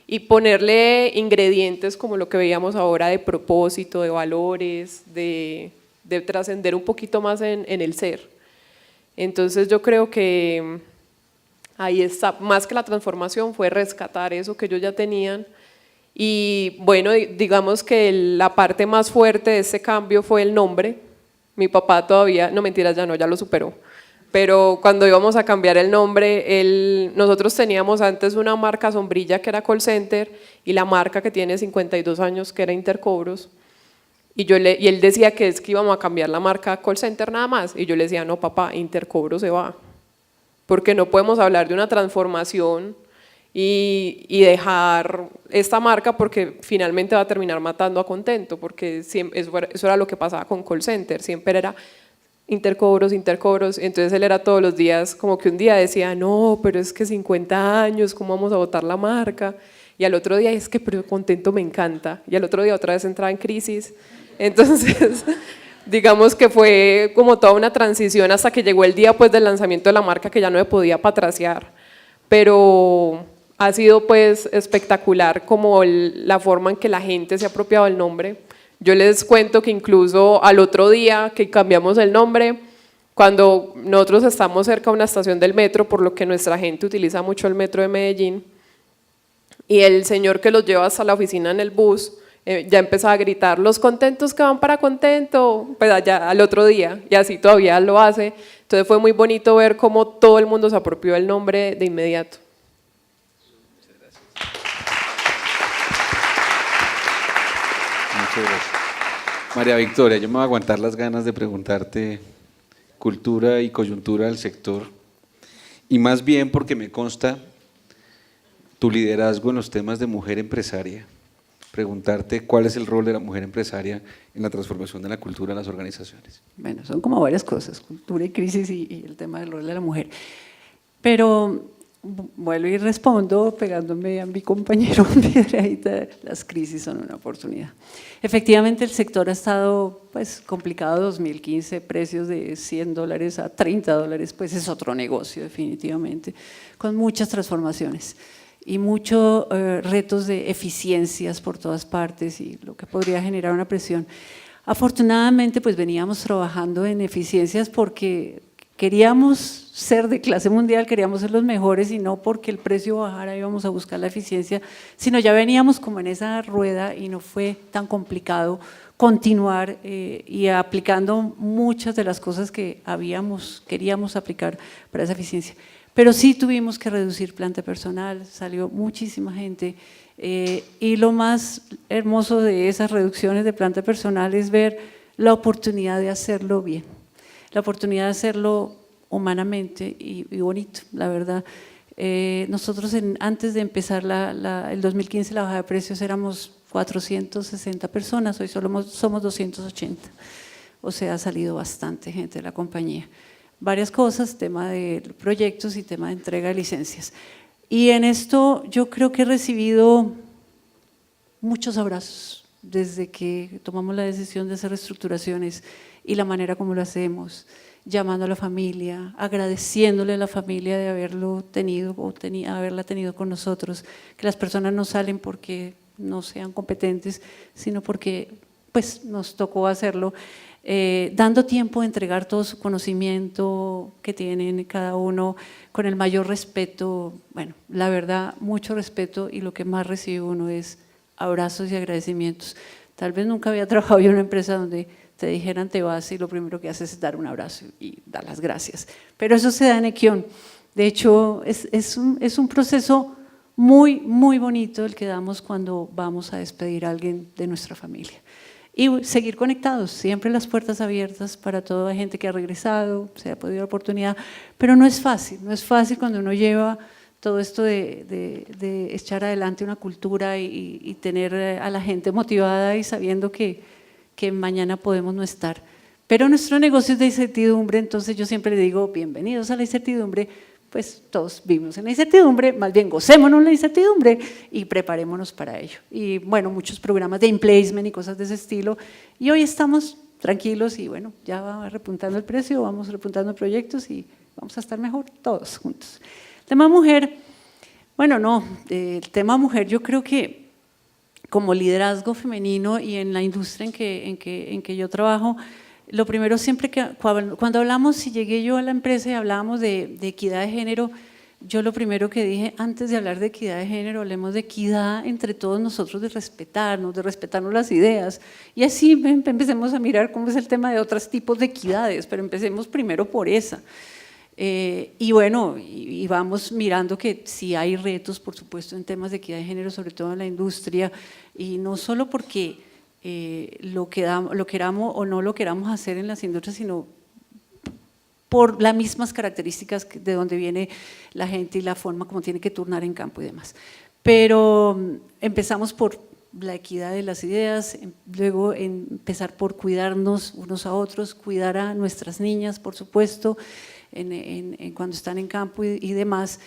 Y ponerle ingredientes como lo que veíamos ahora de propósito, de valores, de trascender un poquito más en el ser. Entonces yo creo que ahí está, más que la transformación fue rescatar eso que ellos ya tenían. Y bueno, digamos que la parte más fuerte de ese cambio fue el nombre. Mi papá todavía, no mentiras, ya no, ya lo superó. Pero cuando íbamos a cambiar el nombre, nosotros teníamos antes una marca sombrilla que era Call Center y la marca que tiene 52 años que era Intercobros. Y él decía que es que íbamos a cambiar la marca Call Center nada más. Y yo le decía, no papá, Intercobros se va. Porque no podemos hablar de una transformación y dejar esta marca porque finalmente va a terminar matando a Contento, porque eso era lo que pasaba con Call Center, siempre era Intercobros, entonces él era todos los días, como que un día decía, no, pero es que 50 años, ¿cómo vamos a botar la marca? Y al otro día, es que pero Contento me encanta, y al otro día otra vez entraba en crisis, entonces digamos que fue como toda una transición hasta que llegó el día pues del lanzamiento de la marca que ya no me podía patraciar, pero ha sido pues espectacular como la forma en que la gente se ha apropiado del nombre. Yo les cuento que incluso al otro día que cambiamos el nombre, cuando nosotros estamos cerca de una estación del metro, por lo que nuestra gente utiliza mucho el metro de Medellín, y el señor que los lleva hasta la oficina en el bus, ya empezaba a gritar, los Contentos que van para Contento, pues allá al otro día, y así todavía lo hace. Entonces fue muy bonito ver cómo todo el mundo se apropió del nombre de inmediato.
Muchas gracias. María Victoria, yo me voy a aguantar las ganas de preguntarte cultura y coyuntura del sector, y más bien porque me consta tu liderazgo en los temas de mujer empresaria, preguntarte cuál es el rol de la mujer empresaria en la transformación de la cultura de las organizaciones.
Bueno, son como varias cosas, cultura y crisis y el tema del rol de la mujer. Pero vuelvo y respondo pegándome a mi compañero Piedradita, las crisis son una oportunidad. Efectivamente el sector ha estado pues complicado, 2015, precios de $100 a $30, pues es otro negocio definitivamente, con muchas transformaciones y muchos retos de eficiencias por todas partes y lo que podría generar una presión. Afortunadamente pues veníamos trabajando en eficiencias porque queríamos ser de clase mundial, queríamos ser los mejores y no porque el precio bajara íbamos a buscar la eficiencia, sino ya veníamos como en esa rueda y no fue tan complicado continuar y aplicando muchas de las cosas que queríamos aplicar para esa eficiencia. Pero sí tuvimos que reducir planta personal, salió muchísima gente y lo más hermoso de esas reducciones de planta personal es ver la oportunidad de hacerlo bien, la oportunidad de hacerlo humanamente y bonito, la verdad. Nosotros antes de empezar el 2015 la bajada de precios éramos 460 personas, hoy solo somos 280, o sea ha salido bastante gente de la compañía. Varias cosas, tema de proyectos y tema de entrega de licencias. Y en esto yo creo que he recibido muchos abrazos desde que tomamos la decisión de hacer reestructuraciones y la manera como lo hacemos, llamando a la familia, agradeciéndole a la familia de haberlo tenido o haberla tenido con nosotros, que las personas no salen porque no sean competentes, sino porque pues nos tocó hacerlo. Dando tiempo de entregar todo su conocimiento que tienen cada uno con el mayor respeto, bueno, la verdad, mucho respeto y lo que más recibe uno es abrazos y agradecimientos. Tal vez nunca había trabajado en una empresa donde te dijeran te vas y lo primero que haces es dar un abrazo y dar las gracias, pero eso se da en Equión. De hecho, es un proceso muy, muy bonito el que damos cuando vamos a despedir a alguien de nuestra familia. Y seguir conectados, siempre las puertas abiertas para toda la gente que ha regresado, se ha podido la oportunidad, pero no es fácil cuando uno lleva todo esto de echar adelante una cultura y tener a la gente motivada y sabiendo que mañana podemos no estar. Pero nuestro negocio es de incertidumbre, entonces yo siempre le digo, bienvenidos a la incertidumbre, pues todos vivimos en la incertidumbre, más bien gocémonos la incertidumbre y preparémonos para ello. Y bueno, muchos programas de in-placement y cosas de ese estilo, y hoy estamos tranquilos y bueno, ya va repuntando el precio, vamos repuntando proyectos y vamos a estar mejor todos juntos. Tema mujer, bueno, no, el tema mujer yo creo que como liderazgo femenino y en la industria en que yo trabajo, lo primero siempre que cuando hablamos, si llegué yo a la empresa y hablábamos de equidad de género, yo lo primero que dije, antes de hablar de equidad de género, hablemos de equidad entre todos nosotros, de respetarnos las ideas. Y así empecemos a mirar cómo es el tema de otros tipos de equidades, pero empecemos primero por esa. Y bueno, y vamos mirando que sí hay retos, por supuesto, en temas de equidad de género, sobre todo en la industria, y no solo porque lo queramos o no lo queramos hacer en las industrias, sino por las mismas características de donde viene la gente y la forma como tiene que turnar en campo y demás. Pero empezamos por la equidad de las ideas, luego empezar por cuidarnos unos a otros, cuidar a nuestras niñas, por supuesto, cuando están en campo y demás,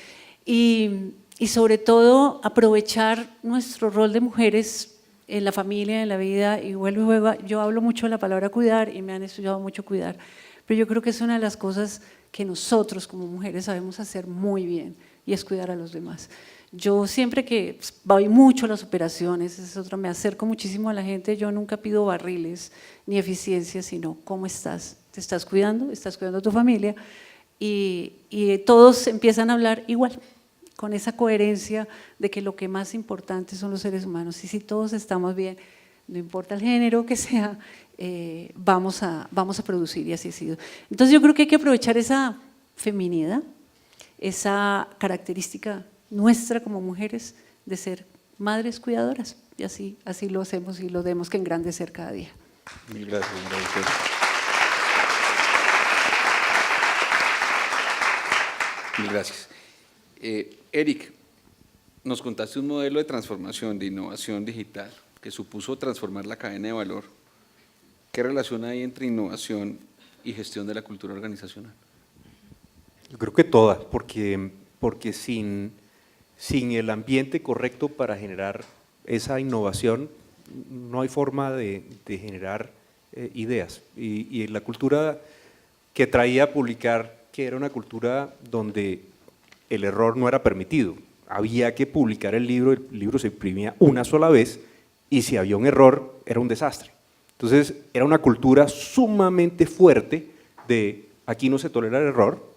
y sobre todo aprovechar nuestro rol de mujeres en la familia, en la vida, y vuelvo y juego. Yo hablo mucho de la palabra cuidar y me han estudiado mucho cuidar, pero yo creo que es una de las cosas que nosotros como mujeres sabemos hacer muy bien y es cuidar a los demás. Yo siempre que voy mucho a las operaciones, es otra, me acerco muchísimo a la gente, yo nunca pido barriles ni eficiencia, sino ¿cómo estás? ¿Te estás cuidando? ¿Estás cuidando a tu familia? Y todos empiezan a hablar igual, con esa coherencia de que lo que más importante son los seres humanos y si todos estamos bien, no importa el género que sea, vamos a producir y así ha sido. Entonces yo creo que hay que aprovechar esa feminidad, esa característica nuestra como mujeres de ser madres cuidadoras y así lo hacemos y lo tenemos que engrandecer cada día.
Mil gracias, gracias. Mil gracias. Eric, nos contaste un modelo de transformación, de innovación digital, que supuso transformar la cadena de valor. ¿Qué relación hay entre innovación y gestión de la cultura organizacional?
Yo creo que todas, porque sin el ambiente correcto para generar esa innovación, no hay forma de generar ideas. Y la cultura que traía a publicar, que era una cultura donde el error no era permitido, había que publicar el libro se imprimía una sola vez y si había un error era un desastre. Entonces era una cultura sumamente fuerte de aquí no se tolera el error,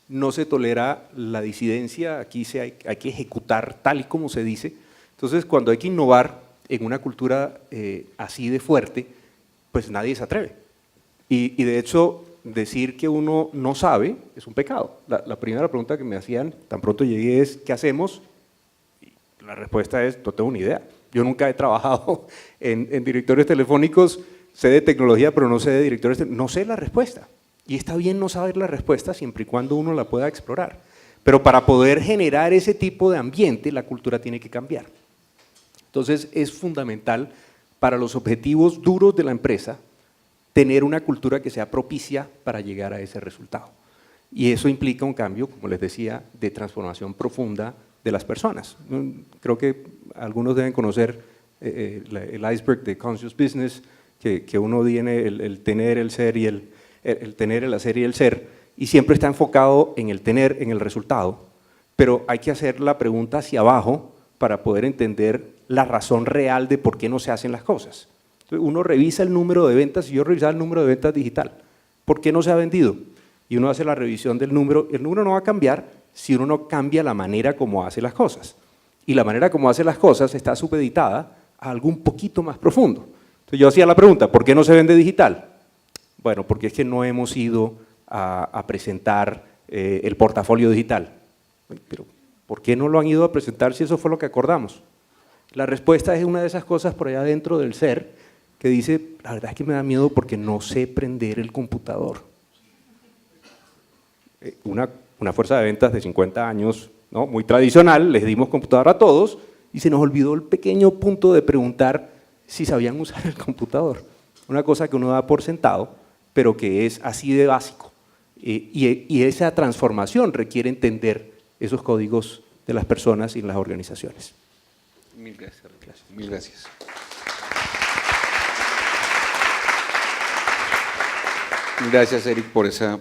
no se tolera la disidencia, aquí hay que ejecutar tal y como se dice. Entonces cuando hay que innovar en una cultura así de fuerte, pues nadie se atreve. Y de hecho decir que uno no sabe es un pecado. La primera pregunta que me hacían tan pronto llegué es ¿qué hacemos? Y la respuesta es no tengo ni idea. Yo nunca he trabajado en directorios telefónicos, sé de tecnología pero no sé de directorios, no sé la respuesta. Y está bien no saber la respuesta siempre y cuando uno la pueda explorar. Pero para poder generar ese tipo de ambiente, la cultura tiene que cambiar. Entonces es fundamental para los objetivos duros de la empresa tener una cultura que sea propicia para llegar a ese resultado. Y eso implica un cambio, como les decía, de transformación profunda de las personas. Creo que algunos deben conocer el iceberg de Conscious Business, que uno tiene el tener, el ser y el tener, el hacer y el ser, y siempre está enfocado en el tener, en el resultado, pero hay que hacer la pregunta hacia abajo para poder entender la razón real de por qué no se hacen las cosas. Entonces, uno revisa el número de ventas, y yo revisaba el número de ventas digital. ¿Por qué no se ha vendido? Y uno hace la revisión del número. El número no va a cambiar si uno no cambia la manera como hace las cosas. Y la manera como hace las cosas está supeditada a algo un poquito más profundo. Entonces yo hacía la pregunta, ¿por qué no se vende digital? Bueno, porque es que no hemos ido a presentar el portafolio digital. Pero ¿por qué no lo han ido a presentar si eso fue lo que acordamos? La respuesta es una de esas cosas por allá dentro del ser que dice, la verdad es que me da miedo porque no sé prender el computador. Una fuerza de ventas de 50 años, ¿no? Muy tradicional, les dimos computador a todos y se nos olvidó el pequeño punto de preguntar si sabían usar el computador. Una cosa que uno da por sentado, pero que es así de básico. Y esa transformación requiere entender esos códigos de las personas y las organizaciones.
Mil gracias, mil gracias. Gracias, Eric, por esa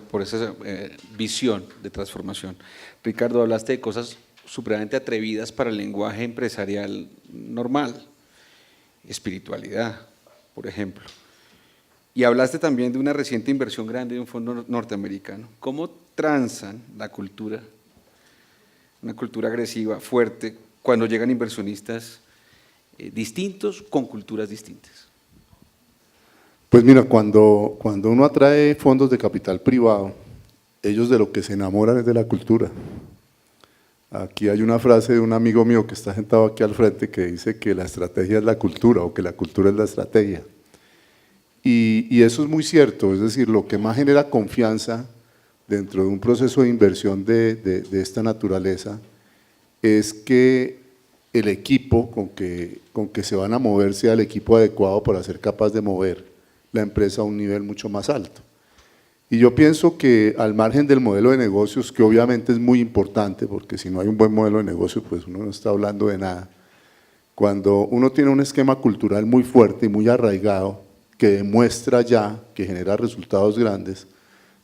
visión de transformación. Ricardo, hablaste de cosas supremamente atrevidas para el lenguaje empresarial normal, espiritualidad, por ejemplo. Y hablaste también de una reciente inversión grande de un fondo norteamericano. ¿Cómo transan la cultura, una cultura agresiva, fuerte, cuando llegan inversionistas distintos con culturas distintas?
Pues mira, cuando uno atrae fondos de capital privado, ellos de lo que se enamoran es de la cultura. Aquí hay una frase de un amigo mío que está sentado aquí al frente que dice que la estrategia es la cultura o que la cultura es la estrategia. Y eso es muy cierto, es decir, lo que más genera confianza dentro de un proceso de inversión de esta naturaleza es que el equipo con que se van a mover sea el equipo adecuado para ser capaz de mover la empresa a un nivel mucho más alto. Y yo pienso que al margen del modelo de negocios, que obviamente es muy importante, porque si no hay un buen modelo de negocio, pues uno no está hablando de nada. Cuando uno tiene un esquema cultural muy fuerte y muy arraigado, que demuestra ya que genera resultados grandes,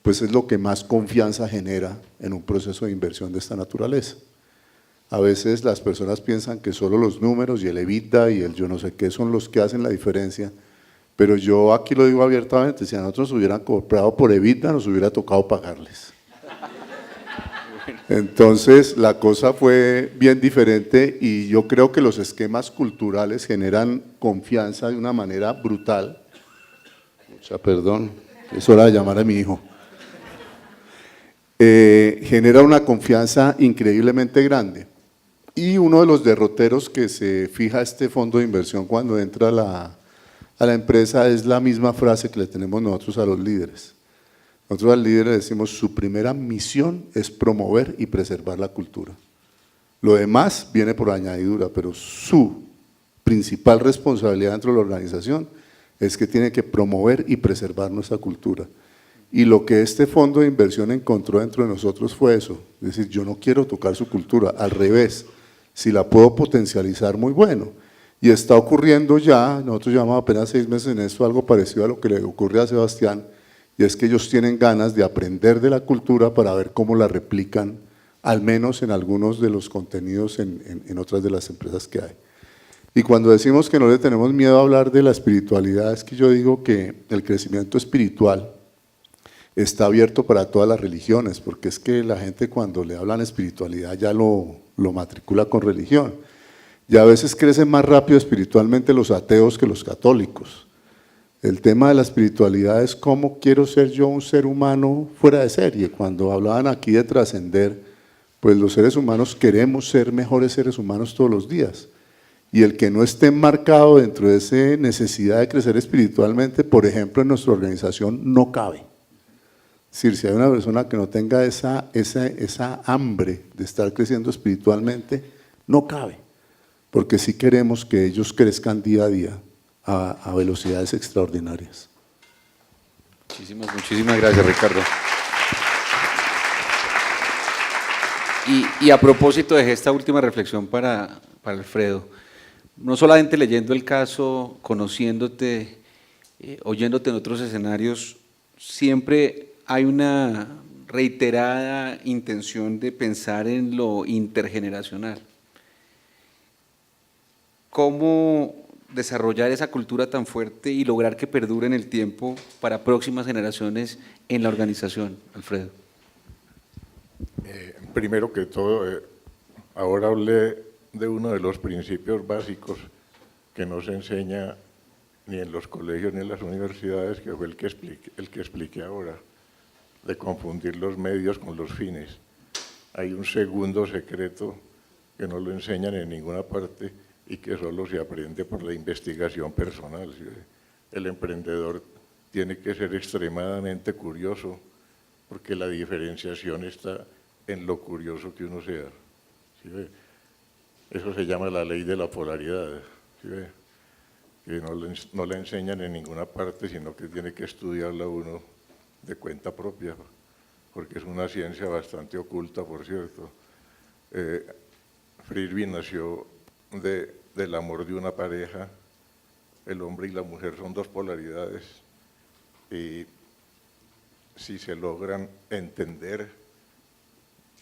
pues es lo que más confianza genera en un proceso de inversión de esta naturaleza. A veces las personas piensan que solo los números y el EBITDA y el yo no sé qué son los que hacen la diferencia, pero yo aquí lo digo abiertamente, si a nosotros hubieran comprado por EBITDA, nos hubiera tocado pagarles. Entonces la cosa fue bien diferente y yo creo que los esquemas culturales generan confianza de una manera brutal. Perdón, es hora de llamar a mi hijo. Genera una confianza increíblemente grande. Y uno de los derroteros que se fija este fondo de inversión cuando entra a la empresa es la misma frase que le tenemos nosotros a los líderes. Nosotros al líder le decimos, su primera misión es promover y preservar la cultura. Lo demás viene por añadidura, pero su principal responsabilidad dentro de la organización es que tiene que promover y preservar nuestra cultura. Y lo que este fondo de inversión encontró dentro de nosotros fue eso, es decir, yo no quiero tocar su cultura, al revés, si la puedo potencializar, muy bueno. Y está ocurriendo ya, nosotros llevamos apenas 6 meses en esto, algo parecido a lo que le ocurre a Sebastián, y es que ellos tienen ganas de aprender de la cultura para ver cómo la replican, al menos en algunos de los contenidos en otras de las empresas que hay. Y cuando decimos que no le tenemos miedo a hablar de la espiritualidad, es que yo digo que el crecimiento espiritual está abierto para todas las religiones, porque es que la gente cuando le hablan espiritualidad ya lo matricula con religión. Y a veces crecen más rápido espiritualmente los ateos que los católicos. El tema de la espiritualidad es cómo quiero ser yo un ser humano fuera de serie. Cuando hablaban aquí de trascender, pues los seres humanos queremos ser mejores seres humanos todos los días. Y el que no esté enmarcado dentro de esa necesidad de crecer espiritualmente, por ejemplo, en nuestra organización, no cabe. Es decir, si hay una persona que no tenga esa hambre de estar creciendo espiritualmente, no cabe. Porque sí queremos que ellos crezcan día a día a velocidades extraordinarias.
Muchísimas gracias, Ricardo. Y a propósito de esta última reflexión para Alfredo, no solamente leyendo el caso, conociéndote, oyéndote en otros escenarios, siempre hay una reiterada intención de pensar en lo intergeneracional. ¿Cómo desarrollar esa cultura tan fuerte y lograr que perdure en el tiempo para próximas generaciones en la organización, Alfredo?
Primero que todo, ahora hablé de uno de los principios básicos que no se enseña ni en los colegios ni en las universidades, que fue el que expliqué ahora, de confundir los medios con los fines. Hay un segundo secreto que no lo enseñan en ninguna parte y que solo se aprende por la investigación personal. El emprendedor tiene que ser extremadamente curioso, porque la diferenciación está en lo curioso que uno sea. ¿Sí ve? Eso se llama la ley de la polaridad. ¿Sí ve? Que no la enseñan en ninguna parte, sino que tiene que estudiarla uno de cuenta propia, porque es una ciencia bastante oculta, por cierto. Frisbee nació del amor de una pareja. El hombre y la mujer son dos polaridades, y si se logran entender,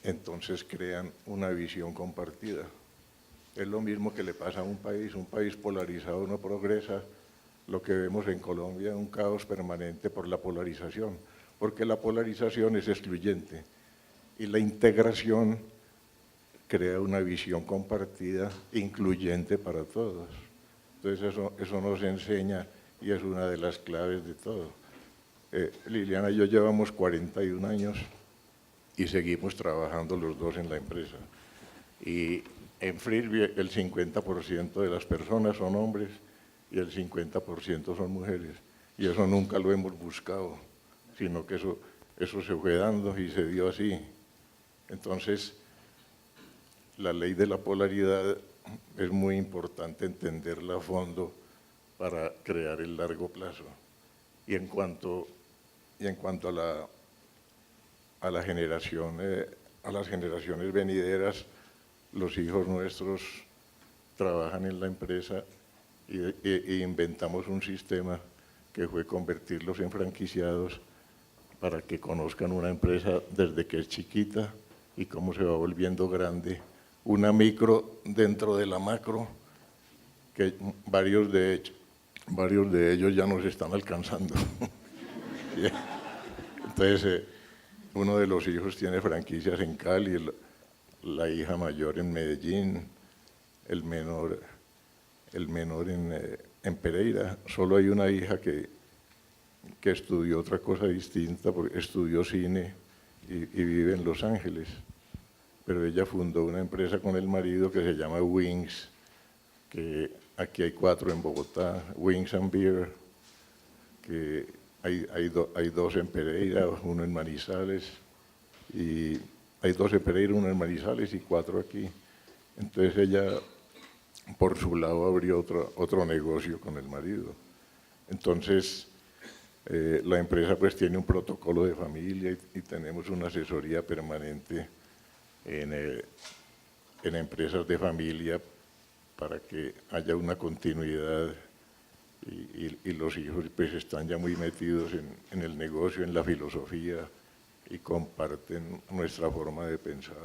entonces crean una visión compartida. Es lo mismo que le pasa a un país polarizado no progresa. Lo que vemos en Colombia es un caos permanente por la polarización, porque la polarización es excluyente y la integración crea una visión compartida, incluyente para todos. Entonces eso nos enseña y es una de las claves de todo. Liliana y yo llevamos 41 años y seguimos trabajando los dos en la empresa. Y en Frisbee el 50% de las personas son hombres y el 50% son mujeres. Y eso nunca lo hemos buscado, sino que eso se fue dando y se dio así. Entonces, la ley de la polaridad es muy importante entenderla a fondo para crear el largo plazo. Y en cuanto a las generaciones venideras, los hijos nuestros trabajan en la empresa y inventamos un sistema que fue convertirlos en franquiciados para que conozcan una empresa desde que es chiquita y cómo se va volviendo grande, una micro dentro de la macro, que varios de ellos ya nos están alcanzando. Entonces, uno de los hijos tiene franquicias en Cali, la hija mayor en Medellín, el menor en Pereira. Solo hay una hija que estudió otra cosa distinta, porque estudió cine y vive en Los Ángeles. Pero ella fundó una empresa con el marido que se llama Wings, que aquí hay 4 en Bogotá, Wings and Beer, que hay 2 en Pereira, 1 en Manizales, y hay 2 en Pereira, 1 en Manizales y 4 aquí. Entonces ella, por su lado, abrió otro negocio con el marido. Entonces, La empresa pues tiene un protocolo de familia y tenemos una asesoría permanente en empresas de familia para que haya una continuidad y los hijos pues están ya muy metidos en el negocio, en la filosofía y comparten nuestra forma de pensar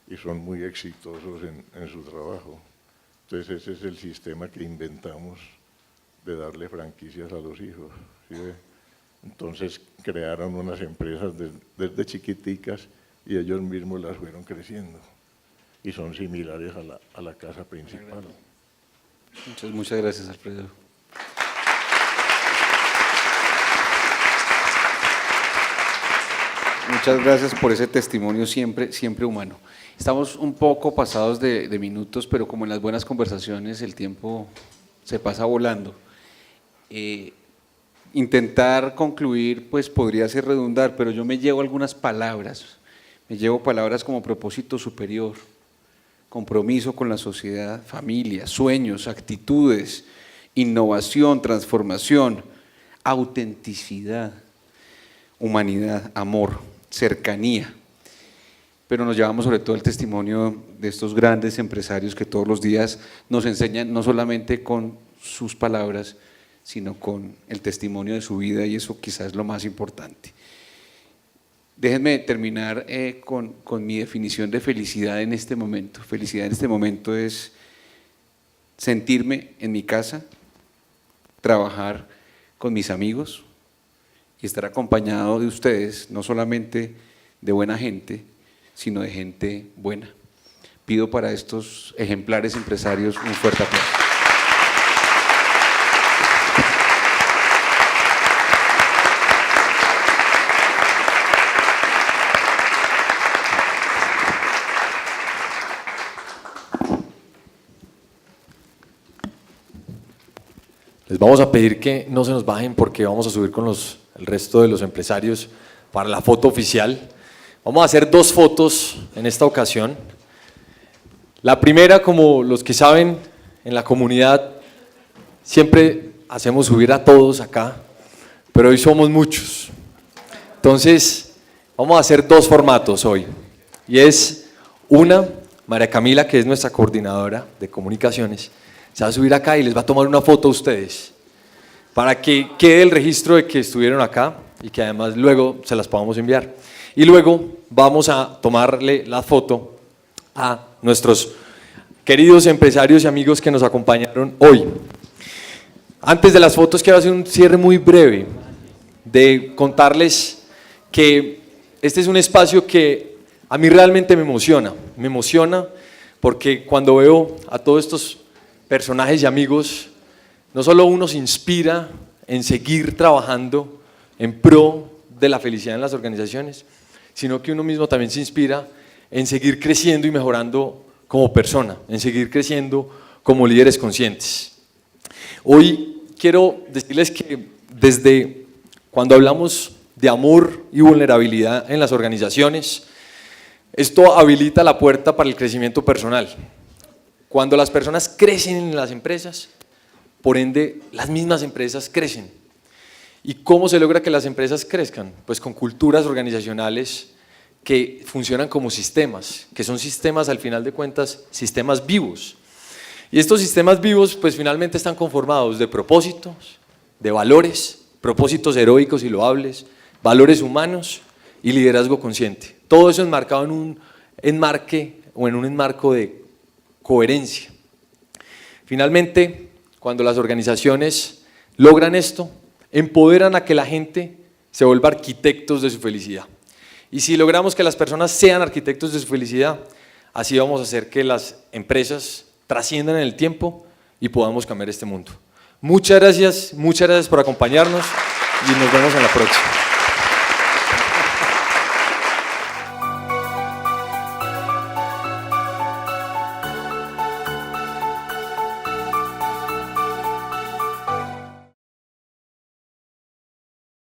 y son muy exitosos en su trabajo. Entonces ese es el sistema que inventamos de darle franquicias a los hijos. ¿Sí ve? Entonces crearon unas empresas desde chiquiticas y ellos mismos las fueron creciendo y son similares a la casa principal.
Muchas gracias, Alfredo. Muchas gracias por ese testimonio siempre humano. Estamos un poco pasados de minutos, pero como en las buenas conversaciones el tiempo se pasa volando. Intentar concluir pues podría ser redundar, pero yo me llevo algunas palabras. Me llevo palabras como propósito superior, compromiso con la sociedad, familia, sueños, actitudes, innovación, transformación, autenticidad, humanidad, amor, cercanía. Pero nos llevamos sobre todo el testimonio de estos grandes empresarios que todos los días nos enseñan no solamente con sus palabras, sino con el testimonio de su vida, y eso quizás es lo más importante. Déjenme terminar con mi definición de felicidad en este momento. Felicidad en este momento es sentirme en mi casa, trabajar con mis amigos y estar acompañado de ustedes, no solamente de buena gente, sino de gente buena. Pido para estos ejemplares empresarios un fuerte aplauso.
Les vamos a pedir que no se nos bajen porque vamos a subir con el resto de los empresarios para la foto oficial. Vamos a hacer 2 fotos en esta ocasión. La primera, como los que saben, en la comunidad siempre hacemos subir a todos acá, pero hoy somos muchos. Entonces, vamos a hacer 2 formatos hoy. Y es una, María Camila, que es nuestra coordinadora de comunicaciones, se va a subir acá y les va a tomar una foto a ustedes para que quede el registro de que estuvieron acá y que además luego se las podamos enviar. Y luego vamos a tomarle la foto a nuestros queridos empresarios y amigos que nos acompañaron hoy. Antes de las fotos quiero hacer un cierre muy breve de contarles que este es un espacio que a mí realmente me emociona porque cuando veo a todos estos personajes y amigos, no solo uno se inspira en seguir trabajando en pro de la felicidad en las organizaciones, sino que uno mismo también se inspira en seguir creciendo y mejorando como persona, en seguir creciendo como líderes conscientes. Hoy quiero decirles que desde cuando hablamos de amor y vulnerabilidad en las organizaciones, esto habilita la puerta para el crecimiento personal. Cuando las personas crecen en las empresas, por ende, las mismas empresas crecen. ¿Y cómo se logra que las empresas crezcan? Pues con culturas organizacionales que funcionan como sistemas, que son sistemas, al final de cuentas, sistemas vivos. Y estos sistemas vivos, pues finalmente están conformados de propósitos, de valores, propósitos heroicos y loables, valores humanos y liderazgo consciente. Todo eso enmarcado en un enmarque o en un enmarco de coherencia. Finalmente, cuando las organizaciones logran esto, empoderan a que la gente se vuelva arquitectos de su felicidad. Y si logramos que las personas sean arquitectos de su felicidad, así vamos a hacer que las empresas trasciendan en el tiempo y podamos cambiar este mundo. Muchas gracias por acompañarnos y nos vemos en la próxima.